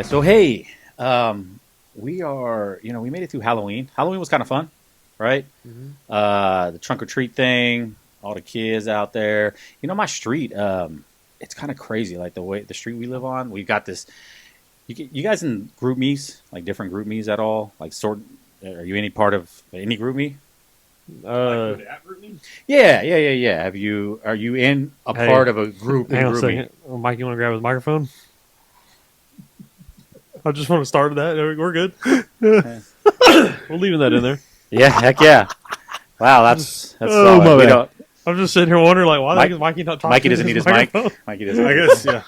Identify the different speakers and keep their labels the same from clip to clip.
Speaker 1: So hey, we are. We made it through Halloween. Halloween was kind of fun, right? The trunk or treat thing, all the kids out there. My street. It's kind of crazy, like the street we live on. We've got this. You guys in group me's, like different group me's at all? Like are you any part of any group me? Yeah. Are you in a part of a group?
Speaker 2: Hang on a
Speaker 1: group
Speaker 2: second. Mike, you want to grab his microphone? I just want to start that. We're good. We're leaving that in there.
Speaker 1: Yeah, heck yeah. Wow, that's
Speaker 2: Oh,
Speaker 1: solid.
Speaker 2: my
Speaker 1: We
Speaker 2: bad.
Speaker 1: don't-
Speaker 2: I'm just sitting here wondering, like, why is Mikey not talking?
Speaker 1: Mikey
Speaker 2: to
Speaker 1: doesn't need his
Speaker 2: microphone?
Speaker 1: mic. Mikey doesn't.
Speaker 3: I guess, yeah.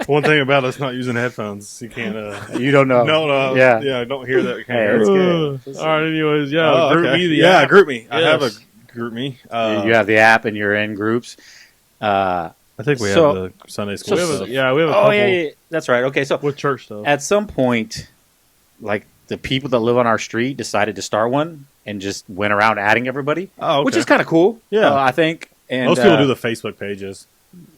Speaker 3: One thing about us not using headphones, you can't.
Speaker 1: You don't know.
Speaker 3: No.
Speaker 1: Yeah.
Speaker 3: I don't hear that. You can't
Speaker 1: Hey,
Speaker 3: hear
Speaker 1: it's
Speaker 3: it.
Speaker 1: good.
Speaker 2: All right. Anyways, yeah.
Speaker 3: Oh,
Speaker 2: Group
Speaker 3: okay.
Speaker 2: me.
Speaker 3: Yeah, group me. I have a
Speaker 2: Yes.
Speaker 3: group me.
Speaker 1: You have the app and you're in groups.
Speaker 3: I think we
Speaker 1: so-
Speaker 3: have the Sunday school.
Speaker 2: We have
Speaker 3: stuff.
Speaker 2: we have a
Speaker 1: Oh
Speaker 2: couple
Speaker 1: yeah, that's right. Okay, so
Speaker 2: with church stuff.
Speaker 1: at some point, like the people that live on our street decided to start one and just went around adding everybody,
Speaker 3: Oh, okay.
Speaker 1: which is kind of cool.
Speaker 3: Yeah.
Speaker 1: I think. And
Speaker 3: Most people do the Facebook pages.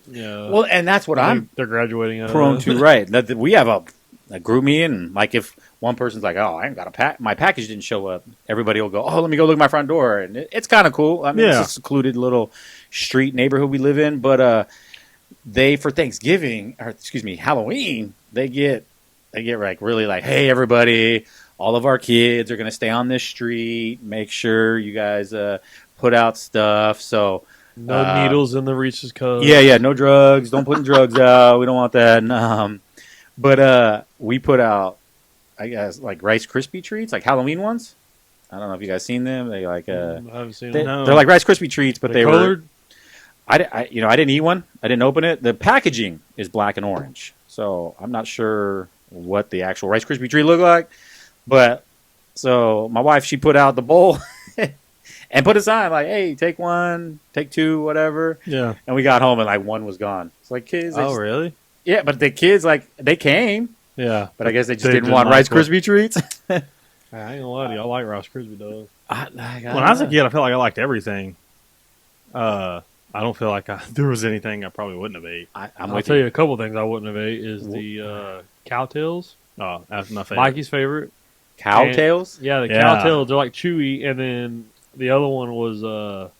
Speaker 2: Yeah.
Speaker 1: well, and that's what I'm
Speaker 2: they're graduating out of
Speaker 1: prone
Speaker 2: that.
Speaker 1: to. Right, that we have a group me, and like if one person's like, "Oh, I ain't got my package didn't show up," everybody will go, "Oh, let me go look at my front door," and it's kind of cool. I mean,
Speaker 3: Yeah.
Speaker 1: it's a secluded little street neighborhood we live in, but they for Thanksgiving or Halloween, they get like really like, "Hey, everybody, all of our kids are gonna stay on this street. Make sure you guys put out stuff." So.
Speaker 2: No needles in the Reese's cup.
Speaker 1: Yeah, no drugs. Don't put drugs out. We don't want that. And, but we put out, I guess, like Rice Krispie treats, like Halloween ones. I don't know if you guys seen them. They like
Speaker 2: I haven't seen
Speaker 1: they,
Speaker 2: it.
Speaker 3: No.
Speaker 1: are like Rice Krispie treats, but they were.
Speaker 2: colored.
Speaker 1: I didn't eat one. I didn't open it. The packaging is black and orange, so I'm not sure what the actual Rice Krispie treat looked like. But so my wife, she put out the bowl. And put a sign like, "Hey, take one, take two, whatever."
Speaker 3: Yeah.
Speaker 1: And we got home and like one was gone. It's like kids.
Speaker 3: Oh, really?
Speaker 1: Yeah, but the kids like they came,
Speaker 3: Yeah.
Speaker 1: but I guess they just
Speaker 3: They
Speaker 1: didn't
Speaker 3: didn't
Speaker 1: want
Speaker 3: like
Speaker 1: Rice
Speaker 3: what-
Speaker 1: Krispie treats.
Speaker 2: I ain't gonna lie to you. I like Rice Krispie though.
Speaker 3: When I was a kid, I felt like I liked everything. I don't feel like there was anything I probably wouldn't have ate.
Speaker 1: I'm
Speaker 2: I'll
Speaker 1: with
Speaker 2: tell
Speaker 1: you.
Speaker 2: you a couple things I wouldn't have ate is the cowtails.
Speaker 3: Oh, that's my favorite.
Speaker 2: Mikey's favorite.
Speaker 1: Cowtails.
Speaker 2: Yeah, the
Speaker 3: Yeah.
Speaker 2: cowtails. They're like chewy, and then the other one was that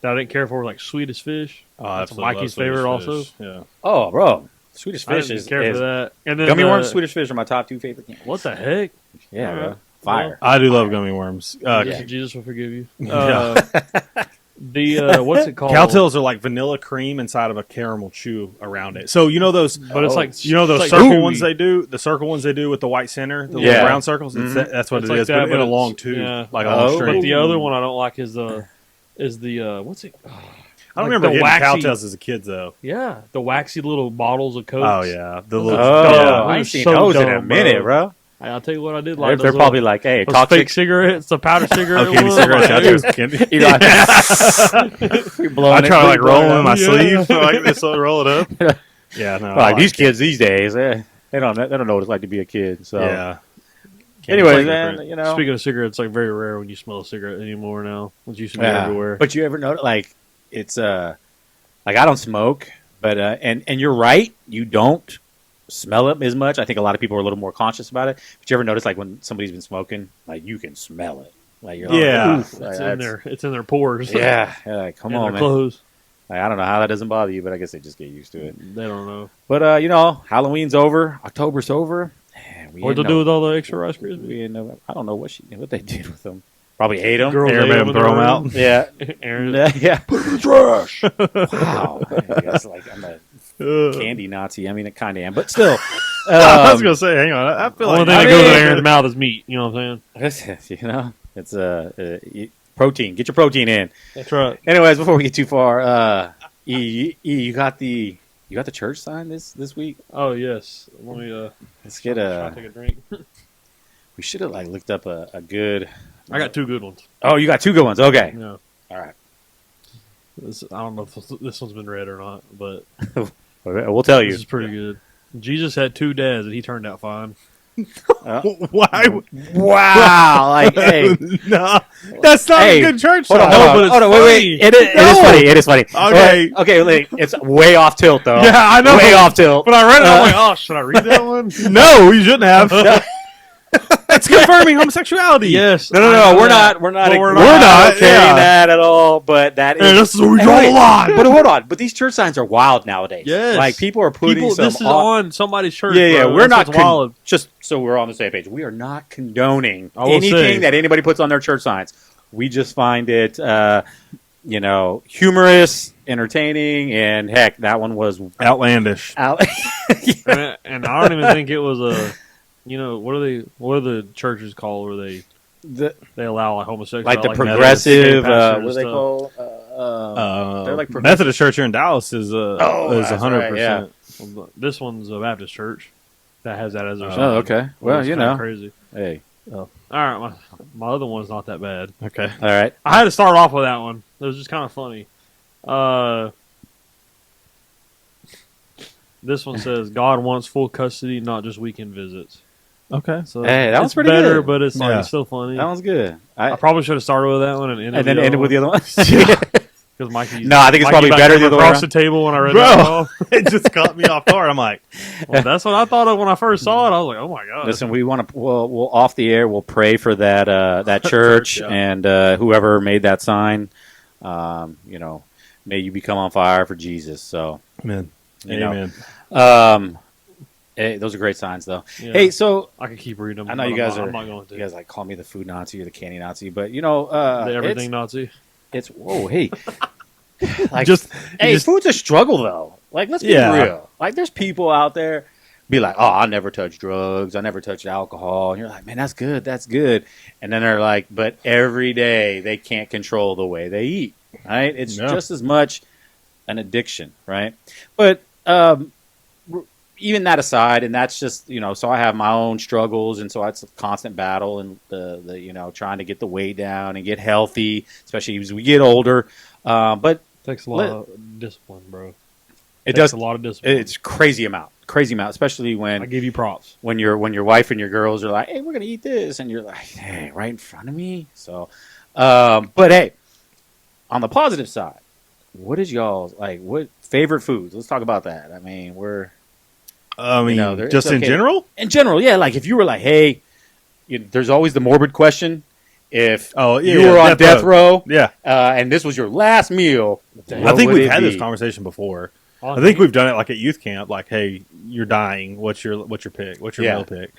Speaker 2: I didn't care for, like Swedish Fish.
Speaker 3: Oh,
Speaker 2: That's
Speaker 3: absolutely
Speaker 2: Mikey's
Speaker 3: love Swedish
Speaker 2: favorite also.
Speaker 3: fish. Yeah.
Speaker 1: Oh, bro, Swedish
Speaker 2: I
Speaker 1: fish
Speaker 2: didn't
Speaker 1: is
Speaker 2: care for that. And then
Speaker 1: gummy worms. Swedish fish are my top two favorite. Candies.
Speaker 2: What the heck?
Speaker 1: Yeah,
Speaker 2: Alright.
Speaker 1: bro. Fire.
Speaker 3: I do love gummy worms.
Speaker 2: Yeah, Jesus will forgive you.
Speaker 3: Yeah.
Speaker 2: The what's it called?
Speaker 3: Cowtails are like vanilla cream inside of a caramel chew around it. So you know those,
Speaker 2: But it's
Speaker 1: Oh.
Speaker 2: like
Speaker 3: those
Speaker 2: it's like
Speaker 3: circle
Speaker 2: chewy.
Speaker 3: ones they do, the circle ones they do with the white center, the
Speaker 1: Yeah.
Speaker 3: little brown circles.
Speaker 1: Mhm.
Speaker 3: That's what
Speaker 2: It's
Speaker 3: it
Speaker 2: like
Speaker 3: is,
Speaker 2: that,
Speaker 3: but in
Speaker 2: but
Speaker 3: a
Speaker 2: it's-
Speaker 3: long tube,
Speaker 2: yeah.
Speaker 3: like a
Speaker 1: Oh.
Speaker 3: long
Speaker 2: But
Speaker 3: string.
Speaker 2: the other one I don't like is the what's it?
Speaker 3: I don't
Speaker 2: like
Speaker 3: remember
Speaker 2: the
Speaker 3: getting
Speaker 2: waxy-
Speaker 3: Cowtails as a kid though.
Speaker 2: Yeah, the waxy little bottles of Coke.
Speaker 3: Oh yeah, the
Speaker 2: Those
Speaker 3: little.
Speaker 2: are
Speaker 1: Oh,
Speaker 2: dumb.
Speaker 1: I
Speaker 2: Those
Speaker 1: ain't
Speaker 2: are
Speaker 1: seen
Speaker 2: so
Speaker 1: those in a
Speaker 2: dumb,
Speaker 1: minute,
Speaker 2: bro.
Speaker 1: bro.
Speaker 2: I'll tell you what I did
Speaker 1: They're,
Speaker 2: like.
Speaker 1: they're
Speaker 2: those
Speaker 1: probably
Speaker 2: little-
Speaker 1: like, "Hey,
Speaker 2: those
Speaker 1: toxic."
Speaker 2: fake cigarettes, the powder cigarette.
Speaker 3: Oh, candy
Speaker 2: ones.
Speaker 3: cigarettes. I
Speaker 2: Dude,
Speaker 3: think candy.
Speaker 1: You know, you're blowing
Speaker 3: I
Speaker 1: it,
Speaker 3: try to like
Speaker 1: blowing
Speaker 3: roll them in my
Speaker 2: Yeah.
Speaker 3: sleeve, so like this, so roll it up. Yeah, no. I
Speaker 1: Like these
Speaker 3: it.
Speaker 1: kids these days, they don't know what it's like to be a kid. So,
Speaker 3: Yeah.
Speaker 1: anyways,
Speaker 3: Candy's
Speaker 1: man,
Speaker 3: different.
Speaker 1: you know.
Speaker 2: Speaking of cigarettes, it's like very rare when you smell a cigarette anymore now. It used to be
Speaker 1: Yeah.
Speaker 2: everywhere.
Speaker 1: But you ever know, like, it's like I don't smoke, but and you're right, you don't smell it as much. I think a lot of people are a little more conscious about it. But you ever notice, like, when somebody's been smoking, like you can smell it. Like, you're
Speaker 3: Yeah.
Speaker 1: like, oof,
Speaker 2: it's
Speaker 1: like,
Speaker 2: in there. It's in their pores.
Speaker 1: Yeah, yeah, like, come
Speaker 2: in
Speaker 1: on,
Speaker 2: their
Speaker 1: man.
Speaker 2: clothes.
Speaker 1: Like, I don't know how that doesn't bother you, but I guess they just get used to it.
Speaker 2: They don't know.
Speaker 1: But Halloween's over, October's over. Man,
Speaker 2: What they'll do with all the extra Rice Krispies?
Speaker 1: we didn't know. I don't know what they did with them. Probably ate them.
Speaker 2: Girls
Speaker 3: Everybody
Speaker 2: ate 'em in
Speaker 3: throw 'em
Speaker 2: their
Speaker 3: out.
Speaker 2: room.
Speaker 1: Yeah,
Speaker 2: Aaron,
Speaker 1: yeah. Put them in the trash. Wow, I guess like I'm a
Speaker 3: Uh,
Speaker 1: candy Nazi. I mean, it kind of am, but still.
Speaker 3: I was gonna say, hang on. I feel
Speaker 2: the only
Speaker 3: like
Speaker 2: thing
Speaker 1: I
Speaker 2: that goes in
Speaker 1: mean-
Speaker 2: Aaron's mouth is meat. You know what I'm saying?
Speaker 1: It's protein. Get your protein in.
Speaker 2: That's right.
Speaker 1: Anyways, before we get too far, you got the church sign this week.
Speaker 2: Oh yes. Let me
Speaker 1: Let's get
Speaker 2: try to take a drink.
Speaker 1: We should have like looked up a good.
Speaker 2: I got two good ones.
Speaker 1: Oh, you got two good ones. Okay,
Speaker 2: Yeah.
Speaker 1: all right.
Speaker 2: I don't know if this one's been read or not, but
Speaker 1: We'll tell you.
Speaker 2: this is pretty good. Jesus had two dads, and he turned out fine.
Speaker 3: Why?
Speaker 1: Wow! Like, hey,
Speaker 3: No, that's not
Speaker 1: Hey,
Speaker 3: a good church
Speaker 1: hold on,
Speaker 3: sign.
Speaker 1: hold on,
Speaker 2: but it's
Speaker 1: hold on, wait,
Speaker 2: funny.
Speaker 1: wait. It is funny. It is funny.
Speaker 3: Okay.
Speaker 1: okay. Like, it's way off tilt though.
Speaker 3: Yeah, I know.
Speaker 1: Way off tilt.
Speaker 2: When I read it, I'm like, oh, should I read that one?
Speaker 3: No, you shouldn't have. That's confirming homosexuality.
Speaker 2: Yes.
Speaker 1: No,
Speaker 2: I know
Speaker 1: we're
Speaker 2: that.
Speaker 1: not. We're not.
Speaker 2: But we're
Speaker 1: We're
Speaker 2: not,
Speaker 1: not okay
Speaker 3: yeah.
Speaker 1: that at all. But that
Speaker 3: Hey,
Speaker 1: is.
Speaker 3: this is where we
Speaker 1: Hey,
Speaker 3: draw
Speaker 1: wait,
Speaker 3: the line.
Speaker 1: But hold on. But these church signs are wild nowadays.
Speaker 2: Yes.
Speaker 1: Like people are putting
Speaker 2: People,
Speaker 1: some.
Speaker 2: this is on somebody's shirt.
Speaker 1: Yeah, yeah.
Speaker 2: bro.
Speaker 1: We're
Speaker 2: That's
Speaker 1: not
Speaker 2: what's wild.
Speaker 1: just so we're on the same page. We are not condoning
Speaker 2: I will
Speaker 1: anything
Speaker 2: say-
Speaker 1: that anybody puts on their church signs. We just find it, humorous, entertaining, and heck, that one was
Speaker 3: Outlandish.
Speaker 1: out.
Speaker 2: And I don't even think it was a. What are the churches called where they allow like homosexual,
Speaker 1: like the
Speaker 2: gay
Speaker 1: progressive.
Speaker 2: pastors
Speaker 1: What do they
Speaker 2: and
Speaker 1: call? They're like progressive.
Speaker 3: Methodist Church here in Dallas is
Speaker 1: that's
Speaker 3: 100%.
Speaker 2: stuff. Well, this one's a Baptist church that has that as their sign.
Speaker 1: Oh, okay. Well,
Speaker 2: It's kinda crazy.
Speaker 1: Hey,
Speaker 2: All right, my other one's not that bad.
Speaker 3: Okay.
Speaker 1: all right.
Speaker 2: I had to start off with that one. It was just kind of funny. This one says God wants full custody, not just weekend visits.
Speaker 3: Okay.
Speaker 2: So
Speaker 1: Hey, that
Speaker 2: it's
Speaker 1: one's pretty
Speaker 2: better,
Speaker 1: good.
Speaker 2: but it's like
Speaker 3: Yeah.
Speaker 2: it's still funny.
Speaker 1: That one's good.
Speaker 2: I probably should have started with that one and
Speaker 1: and then ended with the other one.
Speaker 2: because Mikey.
Speaker 1: No, I think it's probably better the other way
Speaker 2: across
Speaker 1: around.
Speaker 2: the table when I read
Speaker 3: Bro.
Speaker 2: that. One.
Speaker 3: It just caught me off guard. I'm like,
Speaker 2: Well, that's what I thought of when I first saw it. I was like, oh my god.
Speaker 1: Listen, we want to. We'll off the air. We'll pray for that that church
Speaker 3: yeah.
Speaker 1: and whoever made that sign. May you become on fire for Jesus. So,
Speaker 3: amen.
Speaker 1: you know.
Speaker 3: Amen.
Speaker 1: Hey, those are great signs, though.
Speaker 2: Yeah.
Speaker 1: Hey, so
Speaker 2: I could keep reading them.
Speaker 1: I know
Speaker 2: but
Speaker 1: you guys
Speaker 2: I'm
Speaker 1: are.
Speaker 2: not going to.
Speaker 1: You guys like call me the food Nazi or the candy Nazi, but
Speaker 2: the everything Nazi.
Speaker 1: It's whoa, hey, like
Speaker 3: Just
Speaker 1: food's a struggle though. Like, let's be
Speaker 3: Yeah.
Speaker 1: real. Like, there's people out there be like, oh, I never touch drugs, I never touched alcohol, and you're like, man, that's good. And then they're like, but every day they can't control the way they eat. Right? It's
Speaker 3: Yeah.
Speaker 1: just as much an addiction, right? But even that aside, and that's just so I have my own struggles, and so it's a constant battle, and the trying to get the weight down and get healthy, especially as we get older. But
Speaker 2: Takes a lot of discipline, bro.
Speaker 1: it
Speaker 2: Takes
Speaker 1: does
Speaker 2: a lot of discipline.
Speaker 1: It's crazy amount, especially
Speaker 2: I
Speaker 1: when
Speaker 2: give you props.
Speaker 1: your wife and your girls are like, hey, we're gonna eat this, and you're like, hey, right in front of me. So, but hey, on the positive side, what is y'all's what favorite foods? Let's talk about that. I mean,
Speaker 3: just
Speaker 1: it's
Speaker 3: in
Speaker 1: okay.
Speaker 3: general?
Speaker 1: In general, yeah. Like if you were like, hey, there's always the morbid question. If
Speaker 3: Oh, yeah.
Speaker 1: you were on death row,
Speaker 3: Yeah.
Speaker 1: and this was your last meal,
Speaker 3: I
Speaker 1: what
Speaker 3: think
Speaker 1: would
Speaker 3: we've
Speaker 1: it
Speaker 3: had this
Speaker 1: be?
Speaker 3: conversation before. I think we've done it like at youth camp. Like, hey, you're dying. What's your pick? What's your
Speaker 1: Yeah.
Speaker 3: meal pick?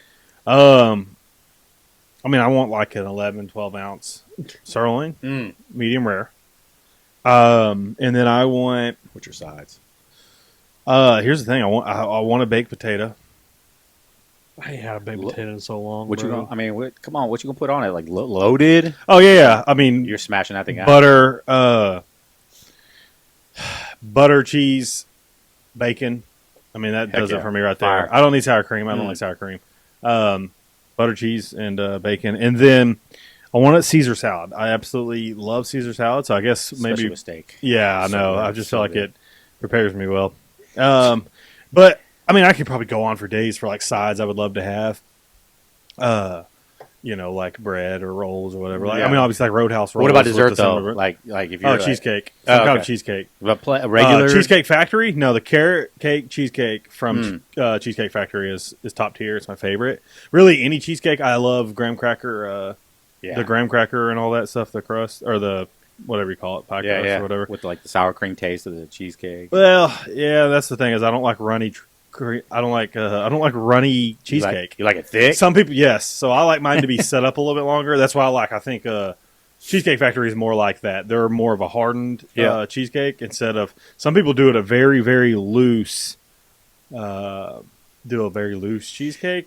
Speaker 3: I want like an 11, 12 ounce sirloin,
Speaker 1: Mm.
Speaker 3: medium rare. And then I want.
Speaker 1: What's your sides?
Speaker 3: Here's the thing. I want a baked potato.
Speaker 2: I ain't had a baked potato in so long.
Speaker 1: What you
Speaker 2: bro.
Speaker 1: gonna? I mean, come on. What you gonna put on it? Like loaded?
Speaker 3: Oh yeah. I mean,
Speaker 1: You're smashing that thing out.
Speaker 3: butter, cheese, bacon. I mean, that
Speaker 1: Heck
Speaker 3: does
Speaker 1: yeah.
Speaker 3: it for me right there.
Speaker 1: Fire.
Speaker 3: I don't need sour cream. I don't
Speaker 1: Mm.
Speaker 3: like sour cream. Butter, cheese, and bacon. And then I want a Caesar salad. I absolutely love Caesar salad. So I guess
Speaker 1: Especially
Speaker 3: maybe,
Speaker 1: with steak.
Speaker 3: yeah, I
Speaker 1: So
Speaker 3: know.
Speaker 1: good,
Speaker 3: I just
Speaker 1: so
Speaker 3: feel like
Speaker 1: good.
Speaker 3: it prepares me well. But I mean, I could probably go on for days for like sides I would love to have. Like bread or rolls or whatever. Like,
Speaker 1: Yeah.
Speaker 3: I mean, obviously like Roadhouse rolls.
Speaker 1: What about
Speaker 3: with
Speaker 1: dessert
Speaker 3: the
Speaker 1: though?
Speaker 3: cinnamon-
Speaker 1: Like if you're
Speaker 3: cheesecake.
Speaker 1: Oh,
Speaker 3: Some kind
Speaker 1: okay.
Speaker 3: of cheesecake.
Speaker 1: a regular
Speaker 3: Cheesecake Factory? No, the carrot cake cheesecake from Cheesecake Factory is top tier. It's my favorite. Really, any cheesecake. I love graham cracker,
Speaker 1: Yeah.
Speaker 3: the graham cracker and all that stuff, the crust, or the whatever you call it, pie crust or whatever.
Speaker 1: With like the sour cream taste of the cheesecake.
Speaker 3: Well, yeah, that's the thing is I don't like runny. I don't like runny cheesecake.
Speaker 1: You like it thick?
Speaker 3: Some people, yes. So I like mine to be set up a little bit longer. That's why I think Cheesecake Factory is more like that. They're more of a hardened cheesecake instead of some people do it a very, very loose, cheesecake,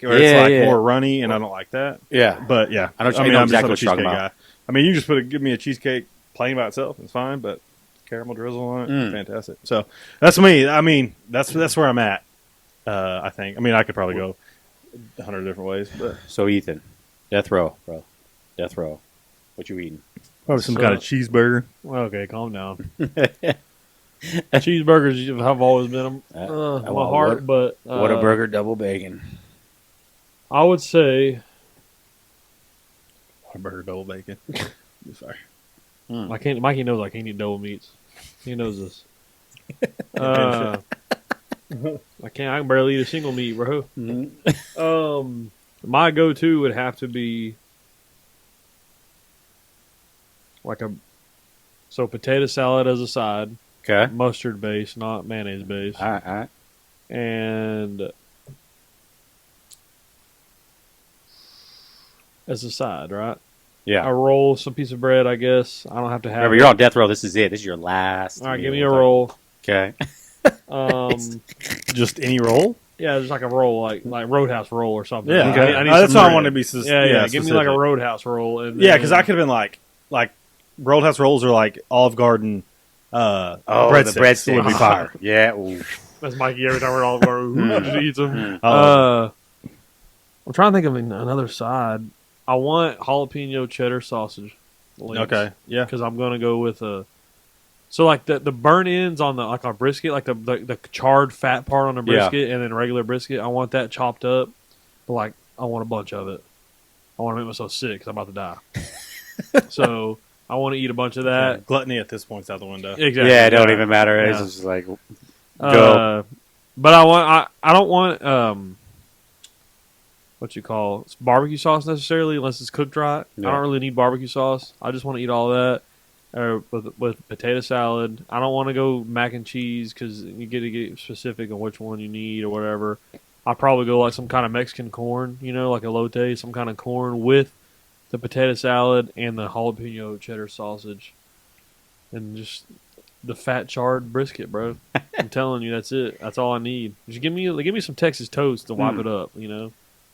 Speaker 3: or it's more runny, and I don't like that.
Speaker 1: Yeah.
Speaker 3: But yeah,
Speaker 1: I know
Speaker 3: I'm
Speaker 1: exactly
Speaker 3: just not a
Speaker 1: what you're talking
Speaker 3: cheesecake
Speaker 1: about.
Speaker 3: guy. I mean, you just give me a cheesecake plain by itself, it's fine. But caramel drizzle on it, fantastic. So that's me. I mean, that's where I'm at. I think. I mean, I could probably go 100 different ways, but
Speaker 1: So Ethan, death row, bro. Death row. What you eating?
Speaker 3: probably some kind of cheeseburger.
Speaker 2: Okay, calm down. Cheeseburgers have always been my
Speaker 1: well,
Speaker 2: heart, but
Speaker 1: What a burger, double bacon.
Speaker 2: I would say
Speaker 3: Whataburger double bacon. Sorry.
Speaker 2: I can't. Mikey knows I can't eat double meats. He knows this. I can't. I can barely eat a single meat, bro. My go-to would have to be like potato salad as a side,
Speaker 1: Okay.
Speaker 2: mustard base, not mayonnaise base,
Speaker 1: All right.
Speaker 2: and as a side, right?
Speaker 1: Yeah.
Speaker 2: A roll, some piece of bread, I guess. I don't have to have.
Speaker 1: Remember,
Speaker 2: it.
Speaker 1: you're on death row. This is it. This is your last.
Speaker 2: All right, give
Speaker 1: meal.
Speaker 2: me a roll.
Speaker 1: Okay.
Speaker 3: Just any roll?
Speaker 2: Yeah, just like a roll, like Roadhouse roll or something.
Speaker 3: Yeah.
Speaker 1: Okay.
Speaker 2: I need
Speaker 3: That's
Speaker 2: some
Speaker 3: what I
Speaker 2: bread.
Speaker 3: want to be.
Speaker 2: Yeah. Give me like a
Speaker 3: specific.
Speaker 2: Roadhouse roll. And
Speaker 3: Yeah, because
Speaker 2: then-
Speaker 3: I could have been like Roadhouse rolls are like Olive Garden.
Speaker 1: Oh,
Speaker 3: breadsticks
Speaker 1: the breadstick
Speaker 3: would be fire.
Speaker 1: Yeah. Ooh.
Speaker 2: That's Mikey every time we're all over. Just eats them.
Speaker 3: Oh.
Speaker 2: I'm trying to think of another side. I want jalapeno cheddar sausage.
Speaker 3: Okay. Yeah.
Speaker 2: Because I'm gonna go with a. So like the burn ends on a brisket, like the charred fat part on the brisket, and then regular brisket. I want that chopped up, but like I want a bunch of it. I want to make myself sick because I'm about to die. So I want to eat a bunch of that.
Speaker 3: Gluttony at this point's out the window.
Speaker 2: Exactly.
Speaker 1: Yeah, it don't even matter.
Speaker 2: Yeah.
Speaker 1: It's just like go.
Speaker 2: But I don't want what you call barbecue sauce necessarily unless it's cooked right.
Speaker 1: Yeah.
Speaker 2: I don't really need barbecue sauce. I just want to eat all that with potato salad. I don't want to go mac and cheese because you get to get specific on which one you need or whatever. I'll probably go like some kind of Mexican corn, like elote, some kind of corn with the potato salad and the jalapeno cheddar sausage, and just the fat charred brisket, bro. I'm telling you, that's it. That's all I need. Just give me some Texas toast to wipe it up.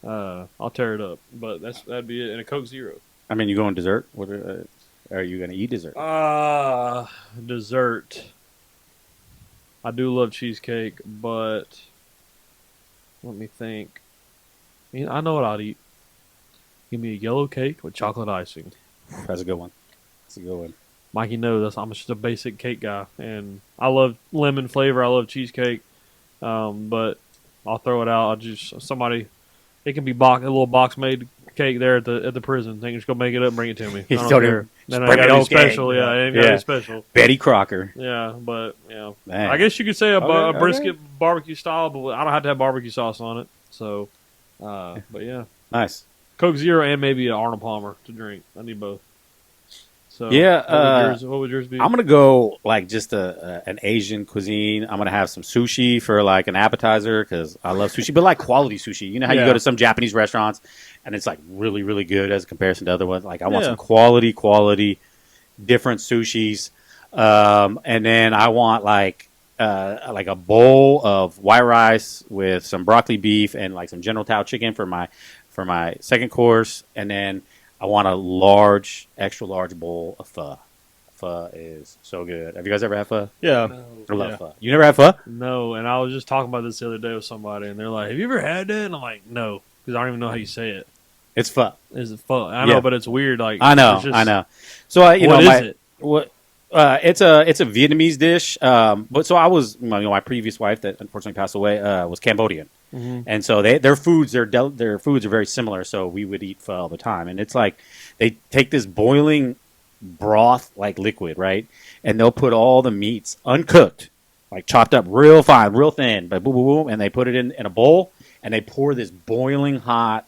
Speaker 2: I'll tear it up. But that'd be it. And a Coke Zero.
Speaker 1: I mean, you going dessert? What are you going to eat dessert?
Speaker 2: Dessert. I do love cheesecake, but let me think. I know what I'd eat. Give me a yellow cake with chocolate icing.
Speaker 1: That's a good one. That's a good one.
Speaker 2: Mikey knows I'm just a basic cake guy, and I love lemon flavor. I love cheesecake, but I'll throw it out. It can be a little box made cake there at the prison. They can just go make it up and bring it to me. I don't care. Then I
Speaker 1: bring it
Speaker 2: gotta be
Speaker 1: okay.
Speaker 2: special. Yeah, it ain't gotta
Speaker 1: Yeah.
Speaker 2: be special.
Speaker 1: Betty Crocker.
Speaker 2: Yeah, but
Speaker 1: Man.
Speaker 2: I guess you could say a
Speaker 1: Okay,
Speaker 2: brisket barbecue style, but I don't have to have barbecue sauce on it. So, but yeah,
Speaker 1: Nice.
Speaker 2: Coke Zero and maybe an Arnold Palmer to drink. I need both. So
Speaker 1: Yeah,
Speaker 2: what would yours be?
Speaker 1: I'm gonna go like just an Asian cuisine. I'm gonna have some sushi for like an appetizer because I love sushi, but like quality sushi. You know how you
Speaker 3: Yeah.
Speaker 1: go to some Japanese restaurants and it's like really, really good as a comparison to other ones. Like I want
Speaker 3: Yeah.
Speaker 1: some quality, different sushis, and then I want like a bowl of white rice with some broccoli beef and like some General Tao chicken for my second course, and then I want a extra large bowl of pho. Pho is so good. Have you guys ever had pho?
Speaker 3: Yeah.
Speaker 1: I love
Speaker 3: Yeah.
Speaker 1: pho. You never had pho?
Speaker 2: No, and I was just talking about this the other day with somebody, and they're like, "Have you ever had that?" And I'm like, "No," because I don't even know how you say it.
Speaker 1: It's pho.
Speaker 2: Is it fun? I know,
Speaker 1: Yeah.
Speaker 2: but it's weird. Like
Speaker 1: I know.
Speaker 2: it's just-
Speaker 1: I know. So
Speaker 2: What is it?
Speaker 1: What? It's a Vietnamese dish. But so I was, my previous wife that unfortunately passed away was Cambodian,
Speaker 2: Mhm.
Speaker 1: and so their foods are very similar. So we would eat pho all the time, and it's like they take this boiling broth like liquid, right, and they'll put all the meats uncooked, like chopped up real fine, real thin, but boom, boom, boom, and they put it in a bowl, and they pour this boiling hot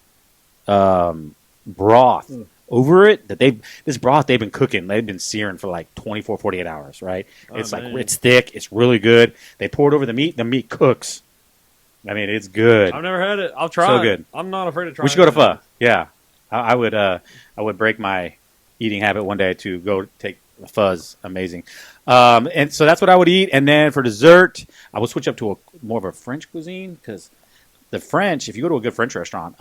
Speaker 1: broth over it this broth they've been cooking. They've been searing for like 24, 48 hours, right?
Speaker 2: Oh,
Speaker 1: It's like
Speaker 2: man.
Speaker 1: it's thick, it's really good. They pour it over the meat cooks. I mean, it's good.
Speaker 2: I've never had it. I'll try.
Speaker 1: So
Speaker 2: it.
Speaker 1: good.
Speaker 2: I'm not afraid to try.
Speaker 1: We should go to
Speaker 2: it.
Speaker 1: pho. Yeah, I would break my eating habit one day to go take pho's amazing. And so that's what I would eat. And then for dessert, I would switch up to more of a French cuisine because the French, if you go to a good French restaurant,